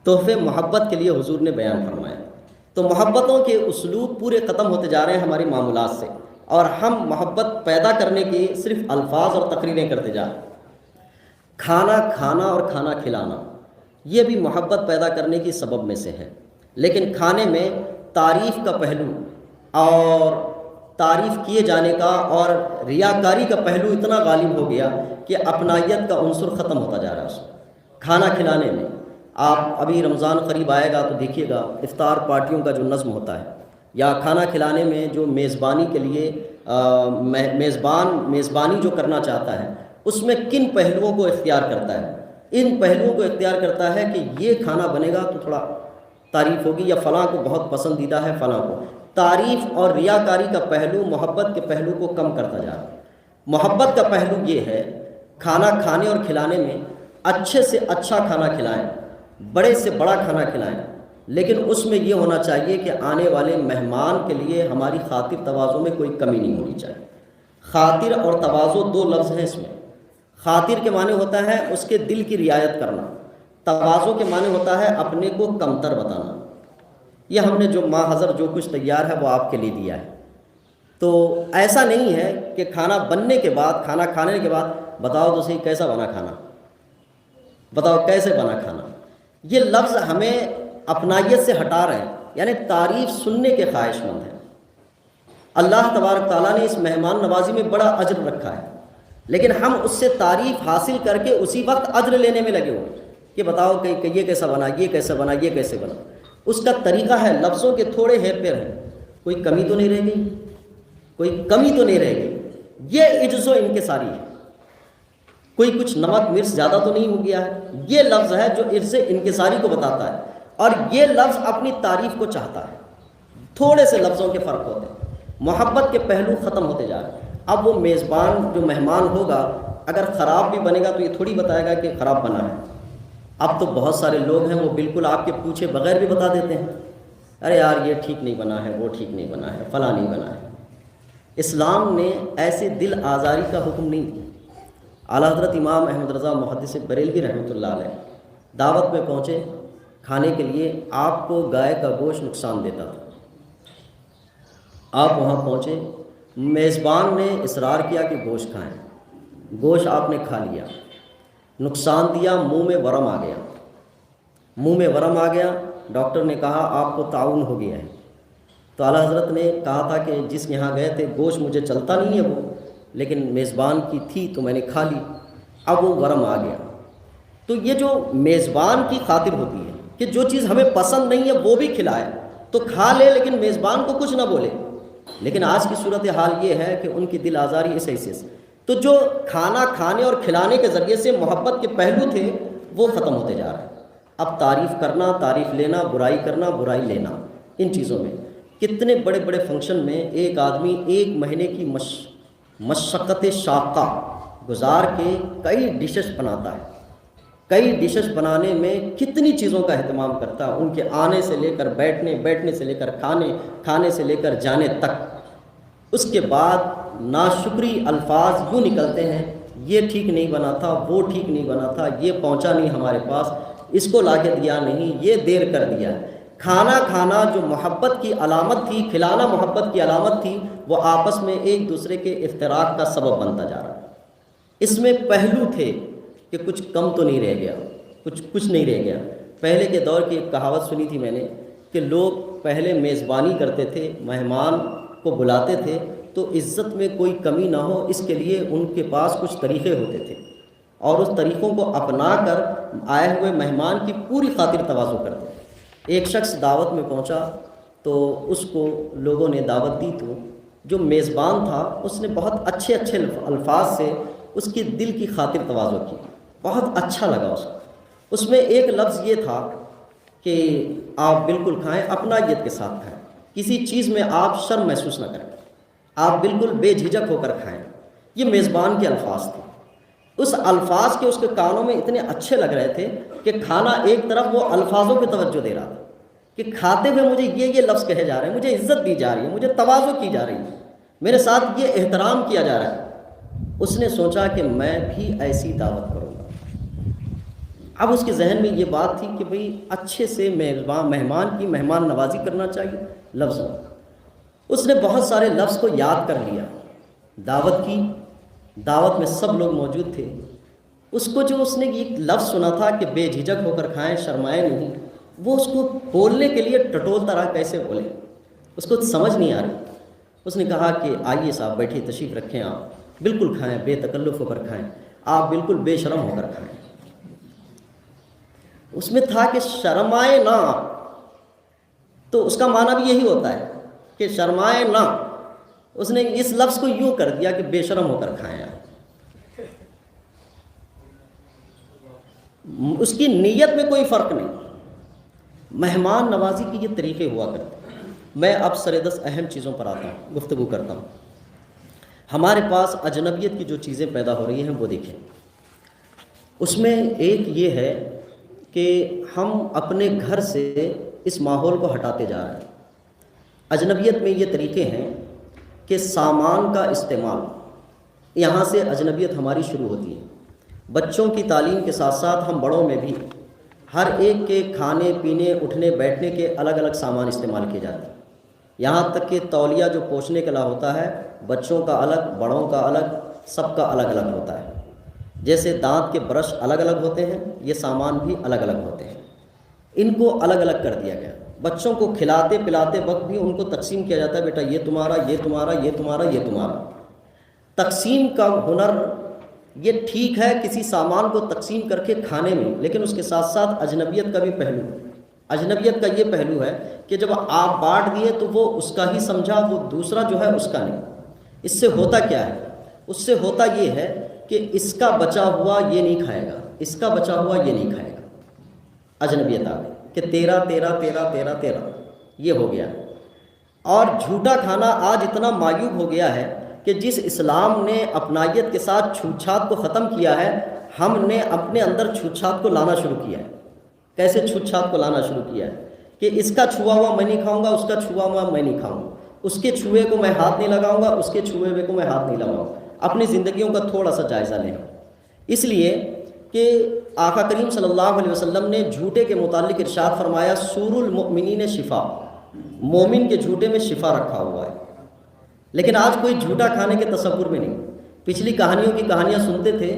Speaker 1: تحفے محبت کے لیے حضور نے بیان فرمایا۔ تو محبتوں کے اسلوب پورے ختم ہوتے جا رہے ہیں ہماری معاملات سے، اور ہم محبت پیدا کرنے کی صرف الفاظ اور تقریریں کرتے جا رہے ہیں۔ کھانا کھانا اور کھانا کھلانا یہ بھی محبت پیدا کرنے کی سبب میں سے ہے، لیکن کھانے میں تعریف کا پہلو اور تعریف کیے جانے کا اور ریاکاری کا پہلو اتنا غالب ہو گیا کہ اپنائیت کا عنصر ختم ہوتا جا رہا ہے۔ اس کھانا کھلانے میں آپ ابھی رمضان قریب آئے گا تو دیکھیے گا افطار پارٹیوں کا جو نظم ہوتا ہے، یا کھانا کھلانے میں جو میزبانی کے لیے میزبانی جو کرنا چاہتا ہے اس میں کن پہلوؤں کو اختیار کرتا ہے؟ ان پہلوؤں کو اختیار کرتا ہے کہ یہ کھانا بنے گا تو تھوڑا تعریف ہوگی، یا فلاں کو بہت پسندیدہ ہے فلاں کو۔ تعریف اور ریاکاری کا پہلو محبت کے پہلو کو کم کرتا جا رہا ہے۔ محبت کا پہلو یہ ہے کھانا کھانے اور کھلانے میں اچھے سے اچھا کھانا کھلائیں، بڑے سے بڑا کھانا کھلائیں، لیکن اس میں یہ ہونا چاہیے کہ آنے والے مہمان کے لیے ہماری خاطر تواضع میں کوئی کمی نہیں ہونی چاہیے۔ خاطر اور تواضع دو لفظ ہیں اس میں۔ خاطر کے معنی ہوتا ہے اس کے دل کی رعایت کرنا، تواضع کے معنی ہوتا ہے اپنے کو کمتر بتانا۔ یہ ہم نے جو ماں حضر جو کچھ تیار ہے وہ آپ کے لیے دیا ہے۔ تو ایسا نہیں ہے کہ کھانا بننے کے بعد، کھانا کھانے کے بعد بتاؤ تو صحیح کیسا بنا کھانا، بتاؤ کیسے بنا کھانا۔ یہ لفظ ہمیں اپنائیت سے ہٹا رہے ہیں، یعنی تعریف سننے کے خواہش مند ہیں۔ اللہ تبارک تعالیٰ نے اس مہمان نوازی میں بڑا اجر رکھا ہے، لیکن ہم اس سے تعریف حاصل کر کے اسی وقت اجر لینے میں لگے ہو کہ بتاؤ کہ یہ کیسا بنا، یہ کیسے بنا، یہ کیسے بنا۔ اس کا طریقہ ہے، لفظوں کے تھوڑے ہیر پھیر ہیں، کوئی کمی تو نہیں رہ گئی، کوئی کمی تو نہیں رہ گئی۔ یہ عجز و انکساری ہے، کوئی کچھ نمک مرچ زیادہ تو نہیں ہو گیا ہے۔ یہ لفظ ہے جو عجز انکساری کو بتاتا ہے، اور یہ لفظ اپنی تعریف کو چاہتا ہے۔ تھوڑے سے لفظوں کے فرق ہوتے ہیں، محبت کے پہلو ختم ہوتے جا رہے ہیں۔ اب وہ میزبان جو مہمان ہوگا اگر خراب بھی بنے گا تو یہ تھوڑی بتائے گا کہ خراب بنا ہے۔ اب تو بہت سارے لوگ ہیں وہ بالکل آپ کے پوچھے بغیر بھی بتا دیتے ہیں، ارے یار یہ ٹھیک نہیں بنا ہے، وہ ٹھیک نہیں بنا ہے، فلاں نہیں بنا ہے۔ اسلام نے ایسے دل آزاری کا حکم نہیں دیا۔ اعلیٰ حضرت امام احمد رضا محدث بریلوی رحمۃ اللہ علیہ دعوت میں پہنچے کھانے کے لیے، آپ کو گائے کا گوشت نقصان دیتا تھا۔ آپ وہاں پہنچے، میزبان نے اصرار کیا کہ گوشت کھائیں، گوشت آپ نے کھا لیا، نقصان دیا، منہ میں ورم آ گیا، منہ میں ورم آ گیا، ڈاکٹر نے کہا آپ کو طاعون ہو گیا ہے۔ تو اعلیٰ حضرت نے کہا تھا کہ جس کے یہاں گئے تھے گوشت مجھے چلتا نہیں ہے وہ، لیکن میزبان کی تھی تو میں نے کھا لی، اب وہ ورم آ گیا۔ تو یہ جو میزبان کی خاطر ہوتی ہے کہ جو چیز ہمیں پسند نہیں ہے وہ بھی کھلائے تو کھا لے، لیکن میزبان کو کچھ نہ بولے۔ لیکن آج کی صورتحال یہ ہے کہ ان کی دل آزاری اس حیثیت سے، تو جو کھانا کھانے اور کھلانے کے ذریعے سے محبت کے پہلو تھے وہ ختم ہوتے جا رہے ہیں۔ اب تعریف کرنا، تعریف لینا، برائی کرنا، برائی لینا، ان چیزوں میں کتنے بڑے بڑے فنکشن میں ایک آدمی 1 مہینے کی مشقت شاقہ گزار کے کئی ڈشز بناتا ہے، کئی ڈشز بنانے میں کتنی چیزوں کا اہتمام کرتا ہے، ان کے آنے سے لے کر بیٹھنے، بیٹھنے سے لے کر کھانے، کھانے سے لے کر جانے تک۔ اس کے بعد ناشکری الفاظ یوں نکلتے ہیں، یہ ٹھیک نہیں بنا تھا، وہ ٹھیک نہیں بنا تھا، یہ پہنچا نہیں ہمارے پاس، اس کو لا کے دیا نہیں، یہ دیر کر دیا۔ کھانا کھانا جو محبت کی علامت تھی، کھلانا محبت کی علامت تھی، وہ آپس میں ایک دوسرے کے افتراق کا سبب بنتا جا رہا ہے۔ اس میں پہلو تھے کہ کچھ کم تو نہیں رہ گیا، کچھ نہیں رہ گیا۔ پہلے کے دور کی ایک کہاوت سنی تھی میں نے کہ لوگ پہلے میزبانی کرتے تھے، مہمان کو بلاتے تھے تو عزت میں کوئی کمی نہ ہو اس کے لیے ان کے پاس کچھ طریقے ہوتے تھے، اور اس طریقوں کو اپنا کر آئے ہوئے مہمان کی پوری خاطر تواضع کرتے تھے۔ ایک شخص دعوت میں پہنچا تو اس کو لوگوں نے دعوت دی، تو جو میزبان تھا اس نے بہت اچھے اچھے الفاظ سے اس کی دل کی خاطر تواضع کی، بہت اچھا لگا اس کو۔ اس میں ایک لفظ یہ تھا کہ آپ بالکل کھائیں، اپنائیت کے ساتھ کھائیں، کسی چیز میں آپ شرم محسوس نہ کریں، آپ بالکل بے جھجک ہو کر کھائیں۔ یہ میزبان کے الفاظ تھے۔ اس الفاظ کے اس کے کانوں میں اتنے اچھے لگ رہے تھے کہ کھانا ایک طرف وہ الفاظوں پہ توجہ دے رہا تھا کہ کھاتے ہوئے مجھے یہ لفظ کہے جا رہے ہیں، مجھے عزت دی جا رہی ہے، مجھے تواضع کی جا رہی ہے، میرے ساتھ یہ احترام کیا جا رہا ہے۔ اس نے سوچا کہ میں بھی ایسی دعوت کروں گا۔ اب اس کے ذہن میں یہ بات تھی کہ بھئی اچھے سے مہمان کی مہمان نوازی کرنا چاہیے لفظوں۔ اس نے بہت سارے لفظ کو یاد کر لیا، دعوت کی، دعوت میں سب لوگ موجود تھے۔ اس کو جو اس نے یہ لفظ سنا تھا کہ بے جھجک ہو کر کھائیں، شرمائے نہیں، وہ اس کو بولنے کے لیے ٹٹولتا رہا، کیسے بولے، اس کو سمجھ نہیں آ رہی۔ اس نے کہا کہ آئیے صاحب بیٹھیے، تشریف رکھیں، آپ بالکل کھائیں، بے تکلف ہو کر کھائیں، آپ بالکل بے شرم ہو کر کھائیں۔ اس میں تھا کہ شرمائے نہ، تو اس کا معنی بھی یہی ہوتا ہے کہ شرمائے نہ۔ اس نے اس لفظ کو یوں کر دیا کہ بے شرم ہو کر کھائیں۔ اس کی نیت میں کوئی فرق نہیں۔ مہمان نوازی کی یہ طریقے ہوا کرتے ہیں۔ میں اب سر-دست اہم چیزوں پر آتا ہوں، گفتگو کرتا ہوں۔ ہمارے پاس اجنبیت کی جو چیزیں پیدا ہو رہی ہیں وہ دیکھیں۔ اس میں ایک یہ ہے کہ ہم اپنے گھر سے اس ماحول کو ہٹاتے جا رہے ہیں۔ اجنبیت میں یہ طریقے ہیں کہ سامان کا استعمال، یہاں سے اجنبیت ہماری شروع ہوتی ہے۔ بچوں کی تعلیم کے ساتھ ساتھ ہم بڑوں میں بھی ہر ایک کے کھانے پینے اٹھنے بیٹھنے کے الگ الگ سامان استعمال کیے جاتے ہیں، یہاں تک کہ تولیہ جو پوچھنے کے لیے ہوتا ہے، بچوں کا الگ، بڑوں کا الگ، سب کا الگ الگ ہوتا ہے۔ جیسے دانت کے برش الگ الگ ہوتے ہیں، یہ سامان بھی الگ الگ ہوتے ہیں، ان کو الگ الگ کر دیا گیا۔ بچوں کو کھلاتے پلاتے وقت بھی ان کو تقسیم کیا جاتا ہے، بیٹا یہ تمہارا، یہ تمہارا، یہ تمہارا، یہ تمہارا۔ تقسیم کا ہنر یہ ٹھیک ہے کسی سامان کو تقسیم کر کے کھانے میں، لیکن اس کے ساتھ ساتھ اجنبیت کا بھی پہلو ہے۔ اجنبیت کا یہ پہلو ہے کہ جب آپ بانٹ دیے تو وہ اس کا ہی سمجھا، وہ دوسرا جو ہے اس کا نہیں۔ اس سے ہوتا کیا ہے؟ اس سے ہوتا یہ ہے کہ اس کا بچا ہوا یہ نہیں کھائے گا، اس کا بچا ہوا یہ نہیں کھائے گا۔ اجنبیت آ گئی کہ تیرا تیرا تیرا تیرا تیرا، یہ ہو گیا۔ اور جھوٹا کھانا آج اتنا معیوب ہو گیا ہے کہ جس اسلام نے اپنائیت کے ساتھ چھوت چھات کو ختم کیا ہے، ہم نے اپنے اندر چھوت چھات کو لانا شروع کیا ہے۔ کیسے چھوت چھات کو لانا شروع کیا ہے کہ اس کا چھوا ہوا میں نہیں کھاؤں گا، اس کا چھوا ہوا میں نہیں کھاؤں گا، اس کے چھوئے کو میں ہاتھ نہیں لگاؤں گا، اس کے چھوئے ہوئے کو میں ہاتھ نہیں لگاؤں گا۔ اپنی زندگیوں کا تھوڑا سا جائزہ لیں، اس لیے کہ آقا کریم صلی اللہ علیہ وسلم نے جھوٹے کے متعلق ارشاد فرمایا، سور المؤمنین شفا، مومن کے جھوٹے میں شفا رکھا ہوا ہے۔ لیکن آج کوئی جھوٹا کھانے کے تصور میں نہیں۔ پچھلی کہانیوں کی کہانیاں سنتے تھے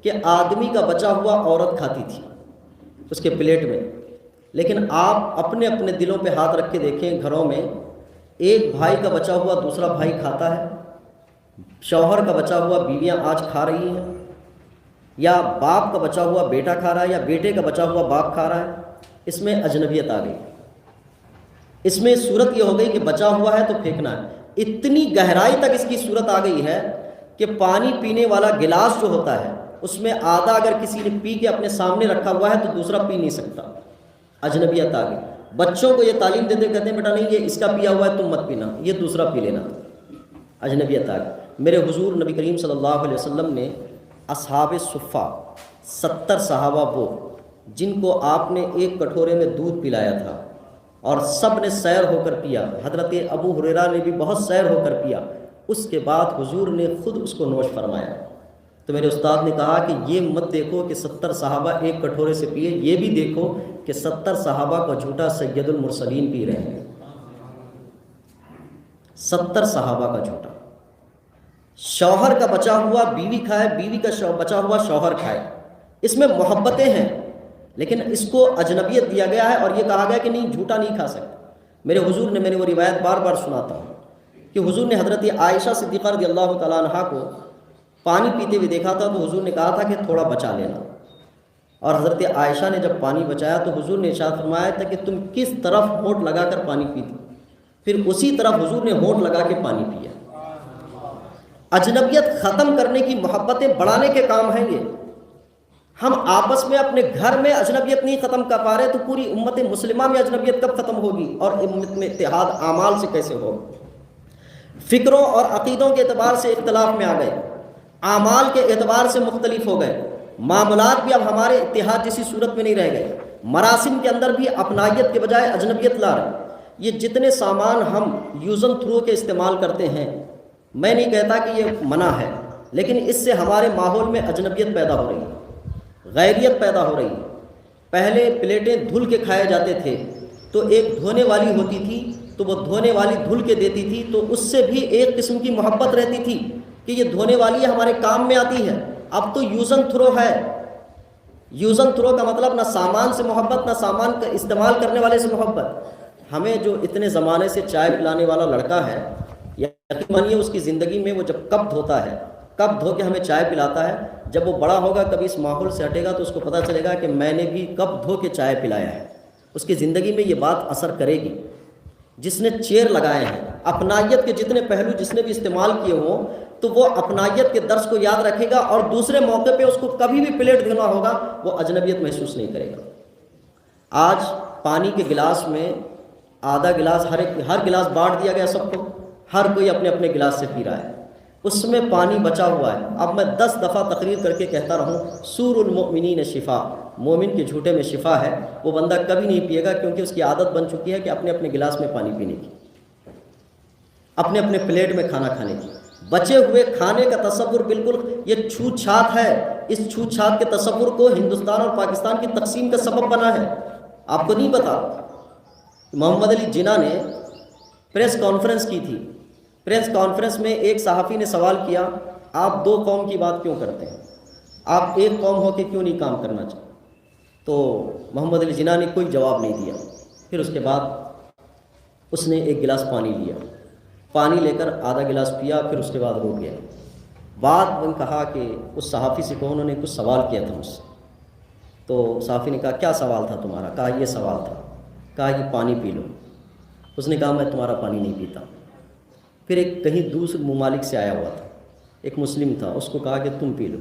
Speaker 1: کہ آدمی کا بچا ہوا عورت کھاتی تھی اس کے پلیٹ میں، لیکن آپ اپنے اپنے دلوں پہ ہاتھ رکھ کے دیکھیں، گھروں میں ایک بھائی کا بچا ہوا دوسرا بھائی کھاتا ہے، شوہر کا بچا ہوا بیویاں آج کھا رہی ہیں، یا باپ کا بچا ہوا بیٹا کھا رہا ہے، یا بیٹے کا بچا ہوا باپ کھا رہا ہے۔ اس میں اجنبیت آ گئی، اس میں صورت یہ ہو گئی کہ بچا ہوا ہے تو پھینکنا ہے۔ اتنی گہرائی تک اس کی صورت آ گئی ہے کہ پانی پینے والا گلاس جو ہوتا ہے اس میں آدھا اگر کسی نے پی کے اپنے سامنے رکھا ہوا ہے تو دوسرا پی نہیں سکتا، اجنبیت آ گئی۔ بچوں کو یہ تعلیم دیتے کہتے ہیں بیٹا نہیں یہ اس کا پیا ہوا ہے تم مت پینا، یہ دوسرا پی لینا، اجنبیت آ گئی۔ میرے حضور نبی کریم صلی اللہ علیہ وسلم نے اصحاب صفہ 70 صحابہ وہ جن کو آپ نے ایک کٹورے میں دودھ پلایا تھا اور سب نے سیر ہو کر پیا، حضرت ابو ہریرہ نے بھی بہت سیر ہو کر پیا، اس کے بعد حضور نے خود اس کو نوش فرمایا۔ تو میرے استاد نے کہا کہ یہ مت دیکھو کہ 70 صحابہ ایک کٹورے سے پیے، یہ بھی دیکھو کہ 70 صحابہ کا جھوٹا سید المرسلین پی رہے ہیں، 70 صحابہ کا جھوٹا۔ شوہر کا بچا ہوا بیوی کھائے، بیوی کا بچا ہوا شوہر کھائے، اس میں محبتیں ہیں لیکن اس کو اجنبیت دیا گیا ہے اور یہ کہا گیا کہ نہیں جھوٹا نہیں کھا سکتے۔ میرے حضور نے، میں نے وہ روایت بار بار سناتا ہوں کہ حضور نے حضرت عائشہ صدیقہ رضی اللہ تعالیٰ عنہا کو پانی پیتے ہوئے دیکھا تھا تو حضور نے کہا تھا کہ تھوڑا بچا لینا، اور حضرت عائشہ نے جب پانی بچایا تو حضور نے ارشاد فرمایا تھا کہ تم کس طرف ہونٹ لگا کر پانی پیتی، پھر اسی طرف حضور نے ہونٹ لگا کے پانی پیا۔ اجنبیت ختم کرنے کی، محبتیں بڑھانے کے کام ہیں یہ۔ ہم آپس میں اپنے گھر میں اجنبیت نہیں ختم کر پا رہے تو پوری امت مسلمہ میں اجنبیت کب ختم ہوگی اور امت میں اتحاد اعمال سے کیسے ہوگا؟ فکروں اور عقیدوں کے اعتبار سے اختلاف میں آ گئے، اعمال کے اعتبار سے مختلف ہو گئے، معاملات بھی اب ہمارے اتحاد جیسی صورت میں نہیں رہ گئے، مراسم کے اندر بھی اپنائیت کے بجائے اجنبیت لا رہے۔ یہ جتنے سامان ہم یوز اینڈ تھرو کے استعمال کرتے ہیں، میں نہیں کہتا کہ یہ منع ہے، لیکن اس سے ہمارے ماحول میں اجنبیت پیدا ہو رہی ہے، غیریت پیدا ہو رہی ہے۔ پہلے پلیٹیں دھل کے کھائے جاتے تھے تو ایک دھونے والی ہوتی تھی تو وہ دھونے والی دھل کے دیتی تھی تو اس سے بھی ایک قسم کی محبت رہتی تھی کہ یہ دھونے والی ہمارے کام میں آتی ہے۔ اب تو یوز اینڈ تھرو ہے، یوز اینڈ تھرو کا مطلب نہ سامان سے محبت، نہ سامان کا استعمال کرنے والے سے محبت۔ ہمیں جو اتنے زمانے سے چائے پلانے والا لڑکا ہے، یقین مانیے اس کی زندگی میں وہ جب کپ دھوتا ہے، کپ دھو کے ہمیں چائے پلاتا ہے، جب وہ بڑا ہوگا کبھی اس ماحول سے ہٹے گا تو اس کو پتہ چلے گا کہ میں نے بھی کپ دھو کے چائے پلایا ہے، اس کی زندگی میں یہ بات اثر کرے گی۔ جس نے چیئر لگائے ہیں، اپنائیت کے جتنے پہلو جس نے بھی استعمال کیے ہوں تو وہ اپنائیت کے درس کو یاد رکھے گا اور دوسرے موقع پہ اس کو کبھی بھی پلیٹ دھونا ہوگا وہ اجنبیت محسوس نہیں کرے گا۔ آج پانی کے گلاس میں آدھا گلاس، ہر گلاس بانٹ دیا گیا سب کو، ہر کوئی اپنے اپنے گلاس سے پی رہا ہے، اس میں پانی بچا ہوا ہے۔ اب میں 10 دفعہ تقریر کر کے کہتا رہوں، سور المؤمنین شفا، مومن کے جھوٹے میں شفا ہے۔ وہ بندہ کبھی نہیں پیے گا کیونکہ اس کی عادت بن چکی ہے کہ اپنے اپنے گلاس میں پانی پینے کی، اپنے اپنے پلیٹ میں کھانا کھانے کی۔ بچے ہوئے کھانے کا تصور بالکل یہ چھوت چھات ہے، اس چھوت چھات کے تصور کو ہندوستان اور پاکستان کی تقسیم کا سبب بنا ہے۔ آپ کو نہیں پتا، محمد علی جناح نے پریس کانفرنس کی تھی، پریس کانفرنس میں ایک صحافی نے سوال کیا آپ 2 قوم کی بات کیوں کرتے ہیں، آپ ایک قوم ہو کے کیوں نہیں کام کرنا چاہتے؟ تو محمد علی جناح نے کوئی جواب نہیں دیا۔ پھر اس کے بعد اس نے ایک گلاس پانی لیا، پانی لے کر آدھا گلاس پیا، پھر اس کے بعد روک گیا۔ بعد میں کہا کہ اس صحافی سے کہو، انہوں نے کچھ سوال کیا تھا مجھ سے، تو صحافی نے کہا کیا سوال تھا تمہارا؟ کہا یہ سوال تھا، کہا یہ پانی پی لو۔ اس نے کہا میں تمہارا پانی نہیں پیتا۔ پھر ایک کہیں دوسرے ممالک سے آیا ہوا تھا، ایک مسلم تھا، اس کو کہا کہ تم پی لو،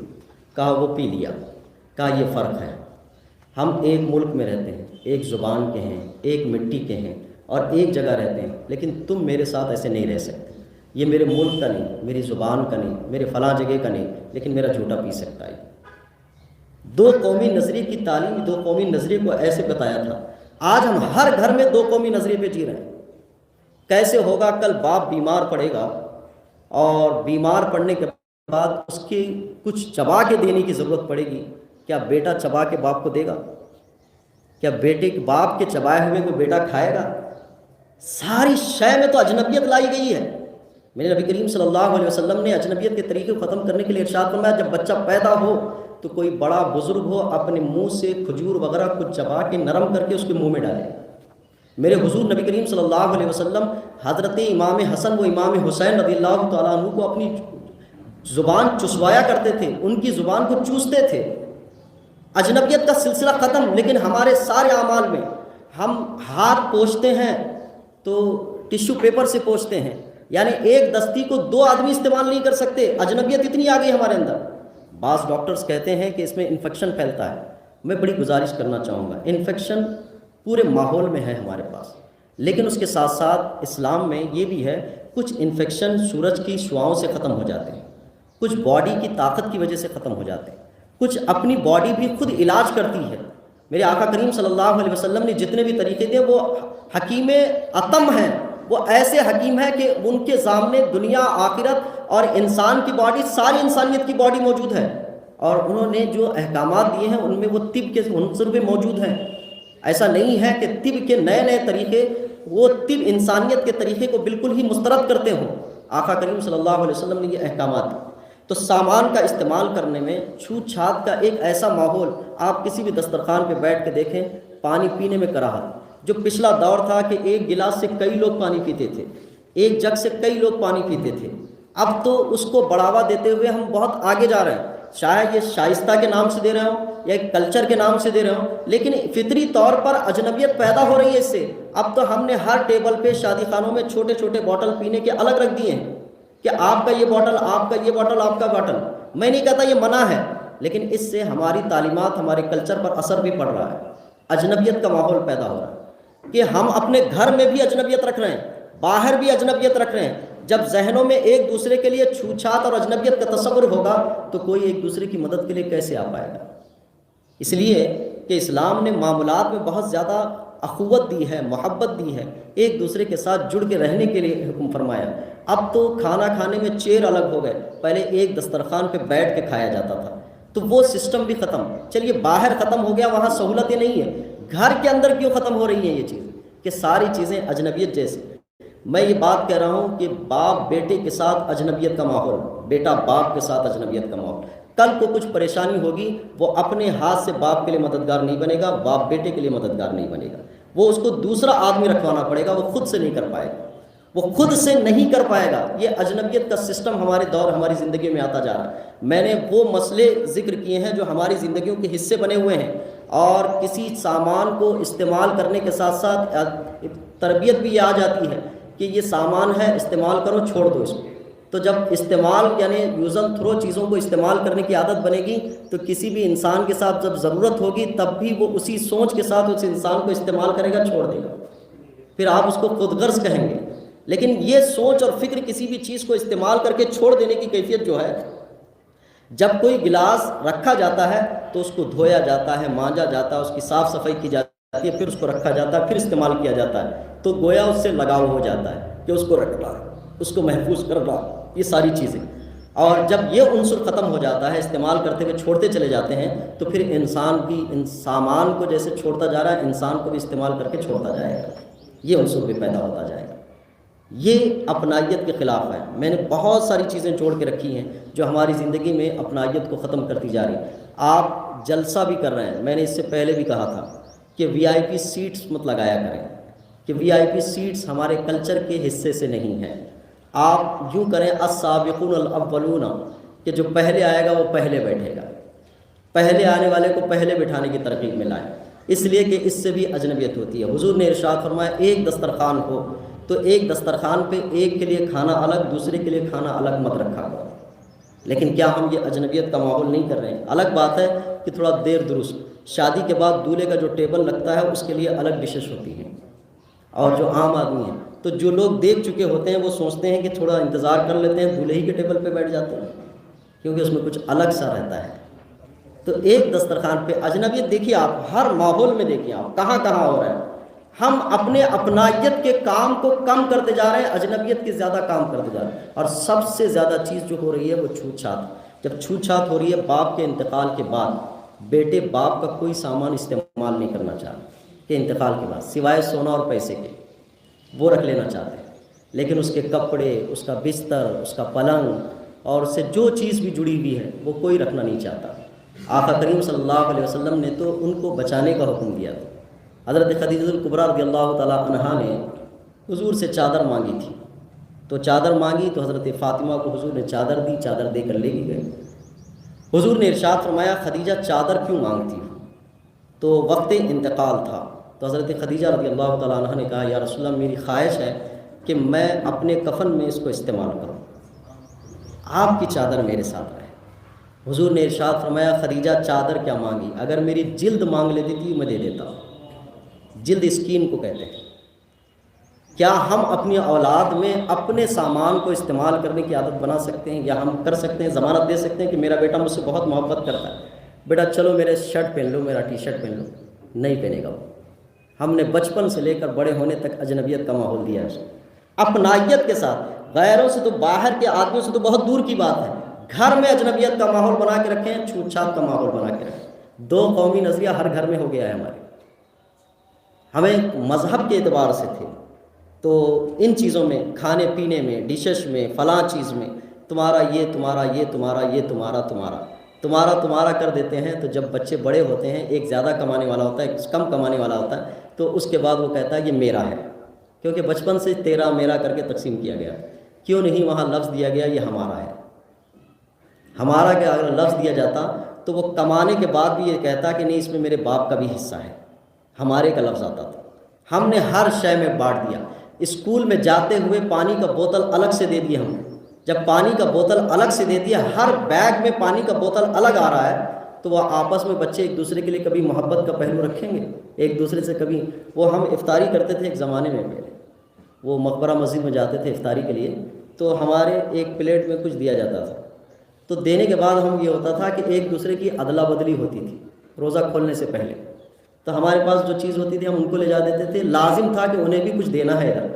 Speaker 1: کہا وہ پی لیا۔ کہا یہ فرق ہے، ہم ایک ملک میں رہتے ہیں، ایک زبان کے ہیں، ایک مٹی کے ہیں اور ایک جگہ رہتے ہیں، لیکن تم میرے ساتھ ایسے نہیں رہ سکتے۔ یہ میرے ملک کا نہیں، میری زبان کا نہیں، میرے فلاں جگہ کا نہیں، لیکن میرا جھوٹا پی سکتا ہے۔ 2 قومی نظریے کی تعلیم، 2 قومی نظریے کو ایسے بتایا تھا۔ آج ہم ہر گھر میں 2 قومی نظریے پہ جی رہے ہیں۔ کیسے ہوگا؟ کل باپ بیمار پڑے گا اور بیمار پڑنے کے بعد اس کی کچھ چبا کے دینے کی ضرورت پڑے گی، کیا بیٹا چبا کے باپ کو دے گا؟ کیا بیٹے کے باپ کے چبائے ہوئے کو بیٹا کھائے گا؟ ساری شے میں تو اجنبیت لائی گئی ہے۔ میرے نبی کریم صلی اللہ علیہ وسلم نے اجنبیت کے طریقے کو ختم کرنے کے لیے ارشاد فرمایا جب بچہ پیدا ہو تو کوئی بڑا بزرگ ہو اپنے منہ سے کھجور وغیرہ کچھ چبا کے نرم کر کے اس کے منہ میں ڈالے۔ میرے حضور نبی کریم صلی اللہ علیہ وسلم حضرت امام حسن و امام حسین رضی اللہ تعالیٰ عنہ کو اپنی زبان چسوایا کرتے تھے، ان کی زبان کو چوستے تھے۔ اجنبیت کا سلسلہ ختم، لیکن ہمارے سارے اعمال میں ہم ہاتھ پوچھتے ہیں تو ٹشو پیپر سے پوچھتے ہیں، یعنی ایک دستی کو 2 آدمی استعمال نہیں کر سکتے۔ اجنبیت اتنی آ گئی ہمارے اندر۔ بعض ڈاکٹرز کہتے ہیں کہ اس میں انفیکشن پھیلتا ہے۔ میں بڑی گزارش کرنا چاہوں گا، انفیکشن پورے ماحول میں ہے ہمارے پاس، لیکن اس کے ساتھ ساتھ اسلام میں یہ بھی ہے کچھ انفیکشن سورج کی شعاؤں سے ختم ہو جاتے ہیں، کچھ باڈی کی طاقت کی وجہ سے ختم ہو جاتے ہیں، کچھ اپنی باڈی بھی خود علاج کرتی ہے۔ میرے آقا کریم صلی اللہ علیہ وسلم نے جتنے بھی طریقے دیے وہ حکیم اتم ہیں، وہ ایسے حکیم ہیں کہ ان کے سامنے دنیا آخرت اور انسان کی باڈی، ساری انسانیت کی باڈی موجود ہے، اور انہوں نے جو احکامات دیے ہیں ان میں وہ طب کے عنصر بھی موجود ہیں۔ ایسا نہیں ہے کہ طب کے نئے نئے طریقے، وہ طب انسانیت کے طریقے کو بالکل ہی مسترد کرتے ہوں۔ آقا کریم صلی اللہ علیہ وسلم نے یہ احکامات دیے۔ تو سامان کا استعمال کرنے میں چھوت چھات کا ایک ایسا ماحول، آپ کسی بھی دسترخوان پہ بیٹھ کے دیکھیں، پانی پینے میں کراہت۔ جو پچھلا دور تھا کہ ایک گلاس سے کئی لوگ پانی پیتے تھے، ایک جگ سے کئی لوگ پانی پیتے تھے، اب تو اس کو بڑھاوا دیتے ہوئے ہم بہت آگے جا رہے ہیں۔ شاید یہ شائستہ کے نام سے دے رہے ہوں یا ایک کلچر کے نام سے دے رہے ہوں، لیکن فطری طور پر اجنبیت پیدا ہو رہی ہے اس سے۔ اب تو ہم نے ہر ٹیبل پہ شادی خانوں میں چھوٹے چھوٹے بوٹل پینے کے الگ رکھ دیے ہیں کہ آپ کا یہ بوٹل، آپ کا یہ بوٹل، آپ کا بوٹل۔ میں نہیں کہتا یہ منع ہے، لیکن اس سے ہماری تعلیمات، ہمارے کلچر پر اثر بھی پڑ رہا ہے۔ اجنبیت کا ماحول پیدا ہو رہا ہے کہ ہم اپنے گھر میں بھی اجنبیت رکھ رہے ہیں، باہر بھی اجنبیت رکھ رہے ہیں۔ جب ذہنوں میں ایک دوسرے کے لیے چھوت چھات اور اجنبیت کا تصور ہوگا تو کوئی ایک دوسرے کی مدد کے لیے کیسے آ پائے گا؟ اس لیے کہ اسلام نے معاملات میں بہت زیادہ اخوت دی ہے، محبت دی ہے، ایک دوسرے کے ساتھ جڑ کے رہنے کے لیے حکم فرمایا۔ اب تو کھانا کھانے میں چیئر الگ ہو گئے، پہلے ایک دسترخوان پہ بیٹھ کے کھایا جاتا تھا، تو وہ سسٹم بھی ختم۔ چلیے باہر ختم ہو گیا، وہاں سہولتیں نہیں ہیں، گھر کے اندر کیوں ختم ہو رہی ہیں یہ چیز کہ ساری چیزیں اجنبیت جیسی۔ میں یہ بات کہہ رہا ہوں کہ باپ بیٹے کے ساتھ اجنبیت کا ماحول، بیٹا باپ کے ساتھ اجنبیت کا ماحول، کل کو کچھ پریشانی ہوگی وہ اپنے ہاتھ سے باپ کے لیے مددگار نہیں بنے گا، باپ بیٹے کے لیے مددگار نہیں بنے گا، وہ اس کو دوسرا آدمی رکھوانا پڑے گا، وہ خود سے نہیں کر پائے گا، وہ خود سے نہیں کر پائے گا۔ یہ اجنبیت کا سسٹم ہمارے دور، ہماری زندگی میں آتا جا رہا ہے۔ میں نے وہ مسئلے ذکر کیے ہیں جو ہماری زندگیوں کے حصے بنے ہوئے ہیں، اور کسی سامان کو استعمال کرنے کے ساتھ ساتھ تربیت بھی یہ آ جاتی ہے کہ یہ سامان ہے، استعمال کرو، چھوڑ دو اس کو۔ تو جب استعمال یعنی یوز اینڈ تھرو چیزوں کو استعمال کرنے کی عادت بنے گی تو کسی بھی انسان کے ساتھ جب ضرورت ہوگی تب بھی وہ اسی سوچ کے ساتھ اس انسان کو استعمال کرے گا، چھوڑ دے گا، پھر آپ اس کو خود غرض کہیں گے۔ لیکن یہ سوچ اور فکر کسی بھی چیز کو استعمال کر کے چھوڑ دینے کی کیفیت جو ہے، جب کوئی گلاس رکھا جاتا ہے تو اس کو دھویا جاتا ہے، مانجا جاتا ہے، اس کی صاف صفائی کی جاتی ہے، پھر اس کو رکھا جاتا ہے، پھر استعمال کیا جاتا ہے، تو گویا اس سے لگاؤ ہو جاتا ہے کہ اس کو رکھنا ہے، اس کو محفوظ کرنا، یہ ساری چیزیں۔ اور جب یہ عنصر ختم ہو جاتا ہے، استعمال کرتے ہوئے چھوڑتے چلے جاتے ہیں، تو پھر انسان بھی ان سامان کو جیسے چھوڑتا جا رہا ہے، انسان کو بھی استعمال کر کے چھوڑتا جائے گا، یہ عنصر بھی پیدا ہوتا جائے گا۔ یہ اپنائیت کے خلاف ہے۔ میں نے بہت ساری چیزیں جوڑ کے رکھی ہیں جو ہماری زندگی میں اپنائیت کو ختم کرتی جا رہی ہیں۔ آپ جلسہ بھی کر رہے ہیں، میں نے اس سے پہلے بھی کہا تھا کہ وی آئی پی سیٹس مت لگایا کریں، کہ وی آئی پی سیٹس ہمارے کلچر کے حصے سے نہیں ہیں۔ آپ یوں کریں السابقون الاولون، کہ جو پہلے آئے گا وہ پہلے بیٹھے گا، پہلے آنے والے کو پہلے بٹھانے کی ترغیب میں لائیں، اس لیے کہ اس سے بھی اجنبیت ہوتی ہے۔ حضور نے ارشاد فرمایا ایک دسترخوان ہو تو ایک دسترخوان پہ ایک کے لیے کھانا الگ، دوسرے کے لیے کھانا الگ مت رکھا کرو۔ لیکن کیا ہم یہ اجنبیت کا ماحول نہیں کر رہے ہیں؟ الگ بات ہے کہ تھوڑا دیر درست، شادی کے بعد دولہے کا جو ٹیبل لگتا ہے اس کے لیے الگ ڈشز ہوتی ہیں، اور جو عام آدمی ہیں تو جو لوگ دیکھ چکے ہوتے ہیں وہ سوچتے ہیں کہ تھوڑا انتظار کر لیتے ہیں، دولہے کے ٹیبل پہ بیٹھ جاتے ہیں کیونکہ اس میں کچھ الگ سا رہتا ہے۔ تو ایک دسترخوان پہ اجنبیت دیکھیے، آپ ہر ماحول میں دیکھیے آپ کہاں کہاں ہو رہا ہے۔ ہم اپنے اپنائیت کے کام کو کم کرتے جا رہے ہیں، اجنبیت کے زیادہ کام کرتے جا رہے ہیں، اور سب سے زیادہ چیز جو ہو رہی ہے وہ چھوت چھات۔ جب چھوت چھات ہو رہی ہے، باپ کے انتقال کے بعد بیٹے باپ کا کوئی سامان استعمال نہیں کرنا چاہتے کہ انتقال کے بعد سوائے سونا اور پیسے کے وہ رکھ لینا چاہتے ہیں، لیکن اس کے کپڑے، اس کا بستر، اس کا پلنگ اور اس سے جو چیز بھی جڑی ہوئی ہے وہ کوئی رکھنا نہیں چاہتا۔ آقا کریم صلی اللہ علیہ وسلم نے تو ان کو بچانے کا حکم دیا تھا۔ حضرت خدیجہ الکبریٰ رضی اللہ تعالیٰ عنہا نے حضور سے چادر مانگی تھی، تو چادر مانگی تو حضرت فاطمہ کو حضور نے چادر دی، چادر دے کر لے کے گئے۔ حضور نے ارشاد فرمایا خدیجہ چادر کیوں مانگتی ہو؟ تو وقت انتقال تھا، تو حضرت خدیجہ رضی اللہ تعالیٰ عنہ نے کہا یا رسول اللہ میری خواہش ہے کہ میں اپنے کفن میں اس کو استعمال کروں، آپ کی چادر میرے ساتھ رہے۔ حضور نے ارشاد فرمایا خدیجہ چادر کیا مانگی، اگر میری جلد مانگ لیتی تھی میں دے دیتا۔ جلد اسکین کو کہتے ہیں۔ کیا ہم اپنی اولاد میں اپنے سامان کو استعمال کرنے کی عادت بنا سکتے ہیں، یا ہم کر سکتے ہیں، ضمانت دے سکتے ہیں کہ میرا بیٹا مجھ سے بہت محبت کرتا ہے، بیٹا چلو میرے شرٹ پہن لو، میرا ٹی شرٹ پہن لو؟ نہیں پہنے گا وہ۔ ہم نے بچپن سے لے کر بڑے ہونے تک اجنبیت کا ماحول دیا ہے، اپنائیت کے ساتھ، غیروں سے تو باہر کے آدمیوں سے تو بہت دور کی بات ہے، گھر میں اجنبیت کا ماحول بنا کے رکھیں، چھوت چھات کا ماحول بنا کے رکھیں۔ دو قومی نظریہ ہر گھر میں ہو گیا ہے ہمارے۔ ہمیں مذہب کے اعتبار سے تھے تو ان چیزوں میں، کھانے پینے میں، ڈشش میں، فلاں چیز میں تمہارا یہ، تمہارا یہ، تمہارا یہ، تمہارا تمہارا تمہارا تمہارا کر دیتے ہیں۔ تو جب بچے بڑے ہوتے ہیں، ایک زیادہ کمانے والا ہوتا ہے، ایک کم کمانے والا ہوتا ہے، تو اس کے بعد وہ کہتا ہے یہ میرا ہے، کیونکہ بچپن سے تیرا میرا کر کے تقسیم کیا گیا۔ کیوں نہیں وہاں لفظ دیا گیا یہ ہمارا ہے؟ ہمارا کہ اگر لفظ دیا جاتا تو وہ کمانے کے بعد بھی یہ کہتا کہ نہیں اس میں میرے باپ کا بھی حصہ ہے، ہمارے کا لفظ آتا تھا۔ ہم نے ہر شے میں بانٹ دیا۔ اسکول میں جاتے ہوئے پانی کا بوتل الگ سے دے دیا ہم نے۔ جب پانی کا بوتل الگ سے دے دیا، ہر بیگ میں پانی کا بوتل الگ آ رہا ہے، تو وہ آپس میں بچے ایک دوسرے کے لیے کبھی محبت کا پہلو رکھیں گے ایک دوسرے سے؟ کبھی وہ ہم افطاری کرتے تھے ایک زمانے میں، پہلے وہ مقبرہ مسجد میں جاتے تھے افطاری کے لیے، تو ہمارے ایک پلیٹ میں کچھ دیا جاتا تھا، تو دینے کے بعد ہم یہ ہوتا تھا کہ ایک دوسرے کی ادلا بدلی ہوتی تھی روزہ کھولنے سے پہلے۔ تو ہمارے پاس جو چیز ہوتی تھی ہم ان کو لے جا دیتے تھے، لازم تھا کہ انہیں بھی کچھ دینا ہے ادھر۔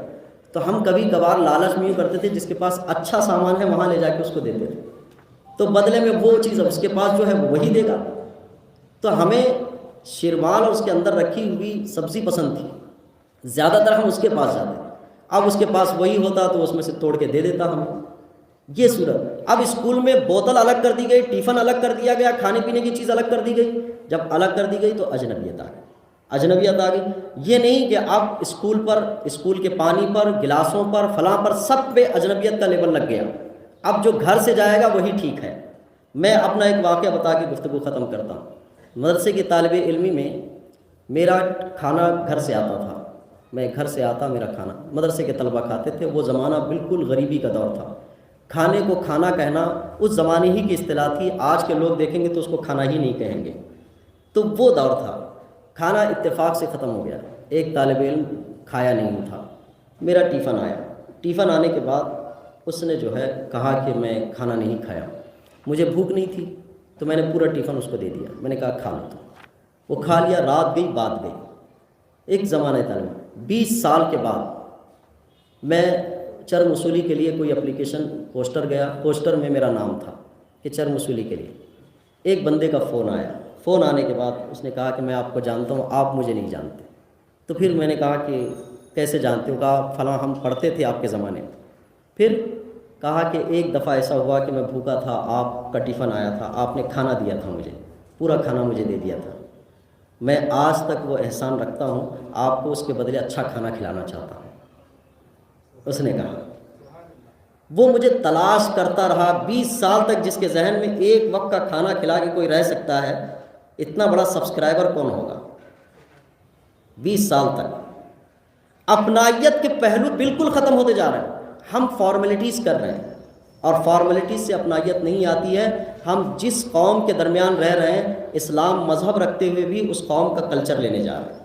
Speaker 1: تو ہم کبھی کبھار لالچ میں یوں کرتے تھے جس کے پاس اچھا سامان ہے وہاں لے جا کے اس کو دیتے تھے، تو بدلے میں وہ چیز اب اس کے پاس جو ہے وہی دے گا۔ تو ہمیں شیرمال اور اس کے اندر رکھی ہوئی سبزی پسند تھی، زیادہ تر ہم اس کے پاس جاتے، اب اس کے پاس وہی ہوتا تو اس میں سے توڑ کے دے دیتا ہمیں۔ یہ صورت۔ اب اسکول میں بوتل الگ کر دی گئی، ٹیفن الگ کر دیا گیا، کھانے پینے کی چیز الگ کر دی گئی۔ جب الگ کر دی گئی تو اجنبیت آ گئی، اجنبیت آ گئی۔ یہ نہیں کہ اب اسکول پر، اسکول کے پانی پر، گلاسوں پر، فلاں پر، سب پہ اجنبیت کا لیبل لگ گیا۔ اب جو گھر سے جائے گا وہی ٹھیک ہے۔ میں اپنا ایک واقعہ بتا کے گفتگو ختم کرتا ہوں۔ مدرسے کی طالب علمی میں میرا کھانا گھر سے آتا تھا، میں گھر سے آتا، میرا کھانا مدرسے کے طلبہ کھاتے تھے۔ وہ زمانہ بالکل غریبی کا دور تھا، کھانے کو کھانا کہنا اس زمانے ہی کی اصطلاح تھی، آج کے لوگ دیکھیں گے تو اس کو کھانا ہی نہیں کہیں گے۔ تو وہ دور تھا، کھانا اتفاق سے ختم ہو گیا، ایک طالب علم کھایا نہیں تھا۔ میرا ٹیفن آیا، ٹیفن آنے کے بعد اس نے جو ہے کہا کہ میں کھانا نہیں کھایا، مجھے بھوک نہیں تھی، تو میں نے پورا ٹیفن اس کو دے دیا۔ میں نے کہا کھا لو، تو وہ کھا لیا۔ رات گئی بات گئی، ایک زمانہ طالب 20 سال کے بعد میں چرم وصولی کے لیے کوئی اپلیکیشن پوسٹر گیا، پوسٹر میں میرا نام تھا کہ چرم وصولی کے لیے۔ ایک بندے کا فون آیا، فون آنے کے بعد اس نے کہا کہ میں آپ کو جانتا ہوں، آپ مجھے نہیں جانتے۔ تو پھر میں نے کہا کہ کیسے جانتے ہو؟ کہا فلاں ہم پڑھتے تھے آپ کے زمانے میں۔ پھر کہا کہ ایک دفعہ ایسا ہوا کہ میں بھوکا تھا، آپ کا ٹیفن آیا تھا، آپ نے کھانا دیا تھا مجھے، پورا کھانا مجھے دے دیا تھا، میں آج تک وہ احسان رکھتا ہوں، آپ کو اس کے بدلے اچھا کھانا کھلانا چاہتا ہوں۔ اس نے کہا وہ مجھے تلاش کرتا رہا 20 سال تک، جس کے ذہن میں ایک وقت کا کھانا کھلا کے کوئی رہ سکتا ہے، اتنا بڑا سبسکرائبر کون ہوگا؟ 20 سال تک اپنائیت کے پہلو بالکل ختم ہوتے جا رہے ہیں۔ ہم فارمیلٹیز کر رہے ہیں، اور فارمیلٹیز سے اپنائیت نہیں آتی ہے۔ ہم جس قوم کے درمیان رہ رہے ہیں، اسلام مذہب رکھتے ہوئے بھی اس قوم کا کلچر لینے جا رہے ہیں،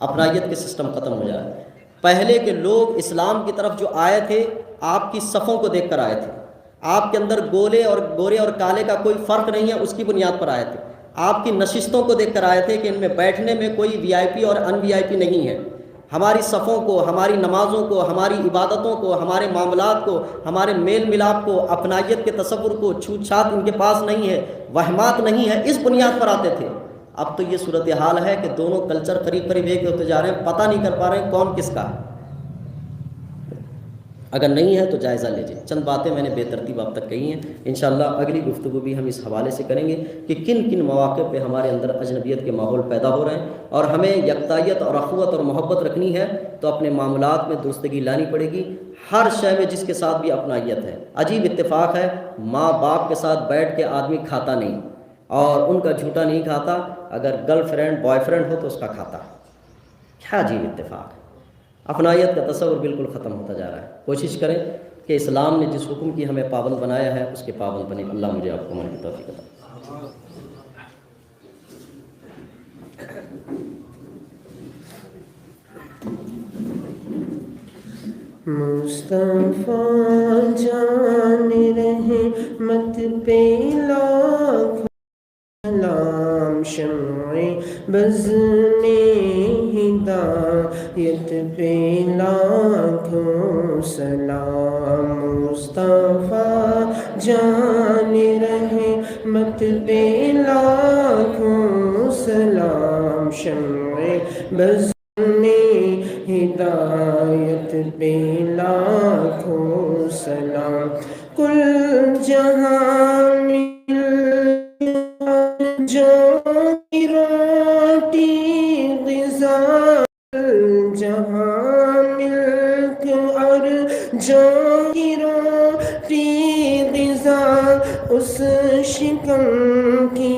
Speaker 1: اپنائیت کے سسٹم ختم ہو جا رہے ہیں۔ پہلے کے لوگ اسلام کی طرف جو آئے تھے، آپ کی صفوں کو دیکھ کر آئے تھے، آپ کے اندر گورے اور کالے کا کوئی فرق نہیں ہے، اس کی بنیاد پر آئے تھے۔ آپ کی نشستوں کو دیکھ کر آئے تھے کہ ان میں بیٹھنے میں کوئی وی آئی پی اور ان وی آئی پی نہیں ہے۔ ہماری صفوں کو، ہماری نمازوں کو، ہماری عبادتوں کو، ہمارے معاملات کو، ہمارے میل ملاپ کو، اپنائیت کے تصور کو، چھوت چھات ان کے پاس نہیں ہے، وہمات نہیں ہے، اس بنیاد پر آتے تھے۔ اب تو یہ صورتحال ہے کہ دونوں کلچر قریب قریب ایک ہوتے جا رہے ہیں، پتہ نہیں کر پا رہے ہیں کون کس کا ہے۔ اگر نہیں ہے تو جائزہ لیجیے۔ چند باتیں میں نے بے ترتیب آپ تک کہی ہیں، انشاءاللہ اگلی گفتگو بھی ہم اس حوالے سے کریں گے کہ کن کن مواقع پہ ہمارے اندر اجنبیت کے ماحول پیدا ہو رہے ہیں، اور ہمیں یکتائیت اور اخوت اور محبت رکھنی ہے تو اپنے معاملات میں درستگی لانی پڑے گی۔ ہر شے میں جس کے ساتھ بھی اپنائیت ہے۔ عجیب اتفاق ہے، ماں باپ کے ساتھ بیٹھ کے آدمی کھاتا نہیں اور ان کا جھوٹا نہیں کھاتا، اگر گرل فرینڈ بوائے فرینڈ ہو تو اس کا کھاتا۔ کیا عجیب اتفاق ہے، اپنائیت کا تصور بالکل ختم ہوتا جا رہا ہے۔ کوشش کریں کہ اسلام نے جس حکم کی ہمیں پابند بنایا ہے اس کے پابند بنے۔ اللہ مجھے آپ کو عمل کی توفیق عطا۔
Speaker 2: مصطفیٰ جان رحمت پہ لاکھوں سلام، شمع بز میں ہدایت پہ لاکھوں سلام، مصطفیٰ جان رحمت پہ لاکھوں سلام، شمع بز ہدایت پہ لاکھوں سلام، کل جہاں مل جو کی روٹی غذا، کل جہاں ملک اور جو کی روٹی غذا، اس شکم کی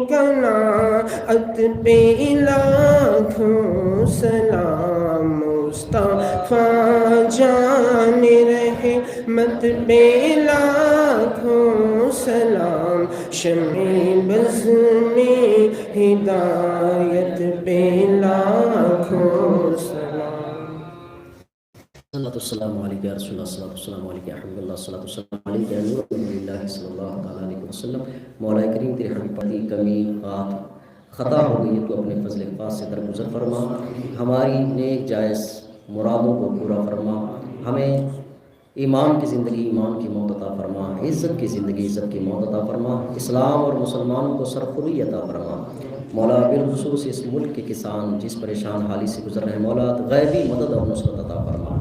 Speaker 2: قناعت پہ لاکھوں سلام، مصطفیٰ جان رحمت پہ لاکھوں سلام، شمع بز میں ہدایت پہ لاکھوں سلام۔
Speaker 1: صلاۃ السلام علیکہ یا رسول اللہ، صلاۃ السلام علیکہ یا حبیب اللہ، صلاۃ السلام علیکہ یا نور اللہ صلی اللہ تعالیٰ علیہ وسلم۔ مولا کریم تیرے حبیب پاکی کمی بات خطا ہو گئی ہے تو اپنے فضل خاص سے درگزر فرما، ہماری نیک جائز مرادوں کو پورا فرما، ہمیں ایمان کی زندگی ایمان کی موت عطا فرما، عزت کی زندگی عزت کی موت عطا فرما، اسلام اور مسلمانوں کو سرخوری عطا فرما۔ مولا بالخصوص اس ملک کے کسان جس پریشان حالی سے گزر رہے ہیں، مولا غیبی مدد اور نصرت عطا فرما۔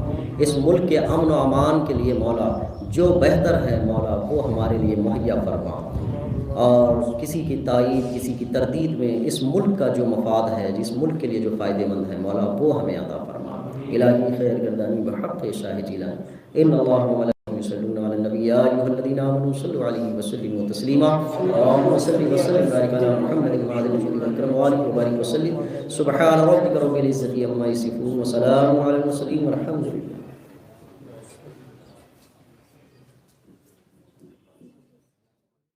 Speaker 1: اس ملک کے امن و امان کے لیے مولا جو بہتر ہے مولا وہ ہمارے لیے مہیا فرما، اور کسی کی تائید کسی کی تردید میں اس ملک کا جو مفاد ہے، جس ملک کے لیے جو فائدہ مند ہے مولا وہ ہمیں عطا فرما۔ الہی خیر گردانی بحق شاہ جیلانی، ان اللہ و ملائکتہ یصلون علی النبی یا ایھا الذین آمنوا صلوا علیہ وسلموا تسلیما، اللهم صل وسلم وبارک علی محمد وعلی آلہ وصحبہ وآلہ وبارک وسلم۔ سبحان ربک رب العزۃ عما یصفون وسلام علی المرسلین والحمد للہ۔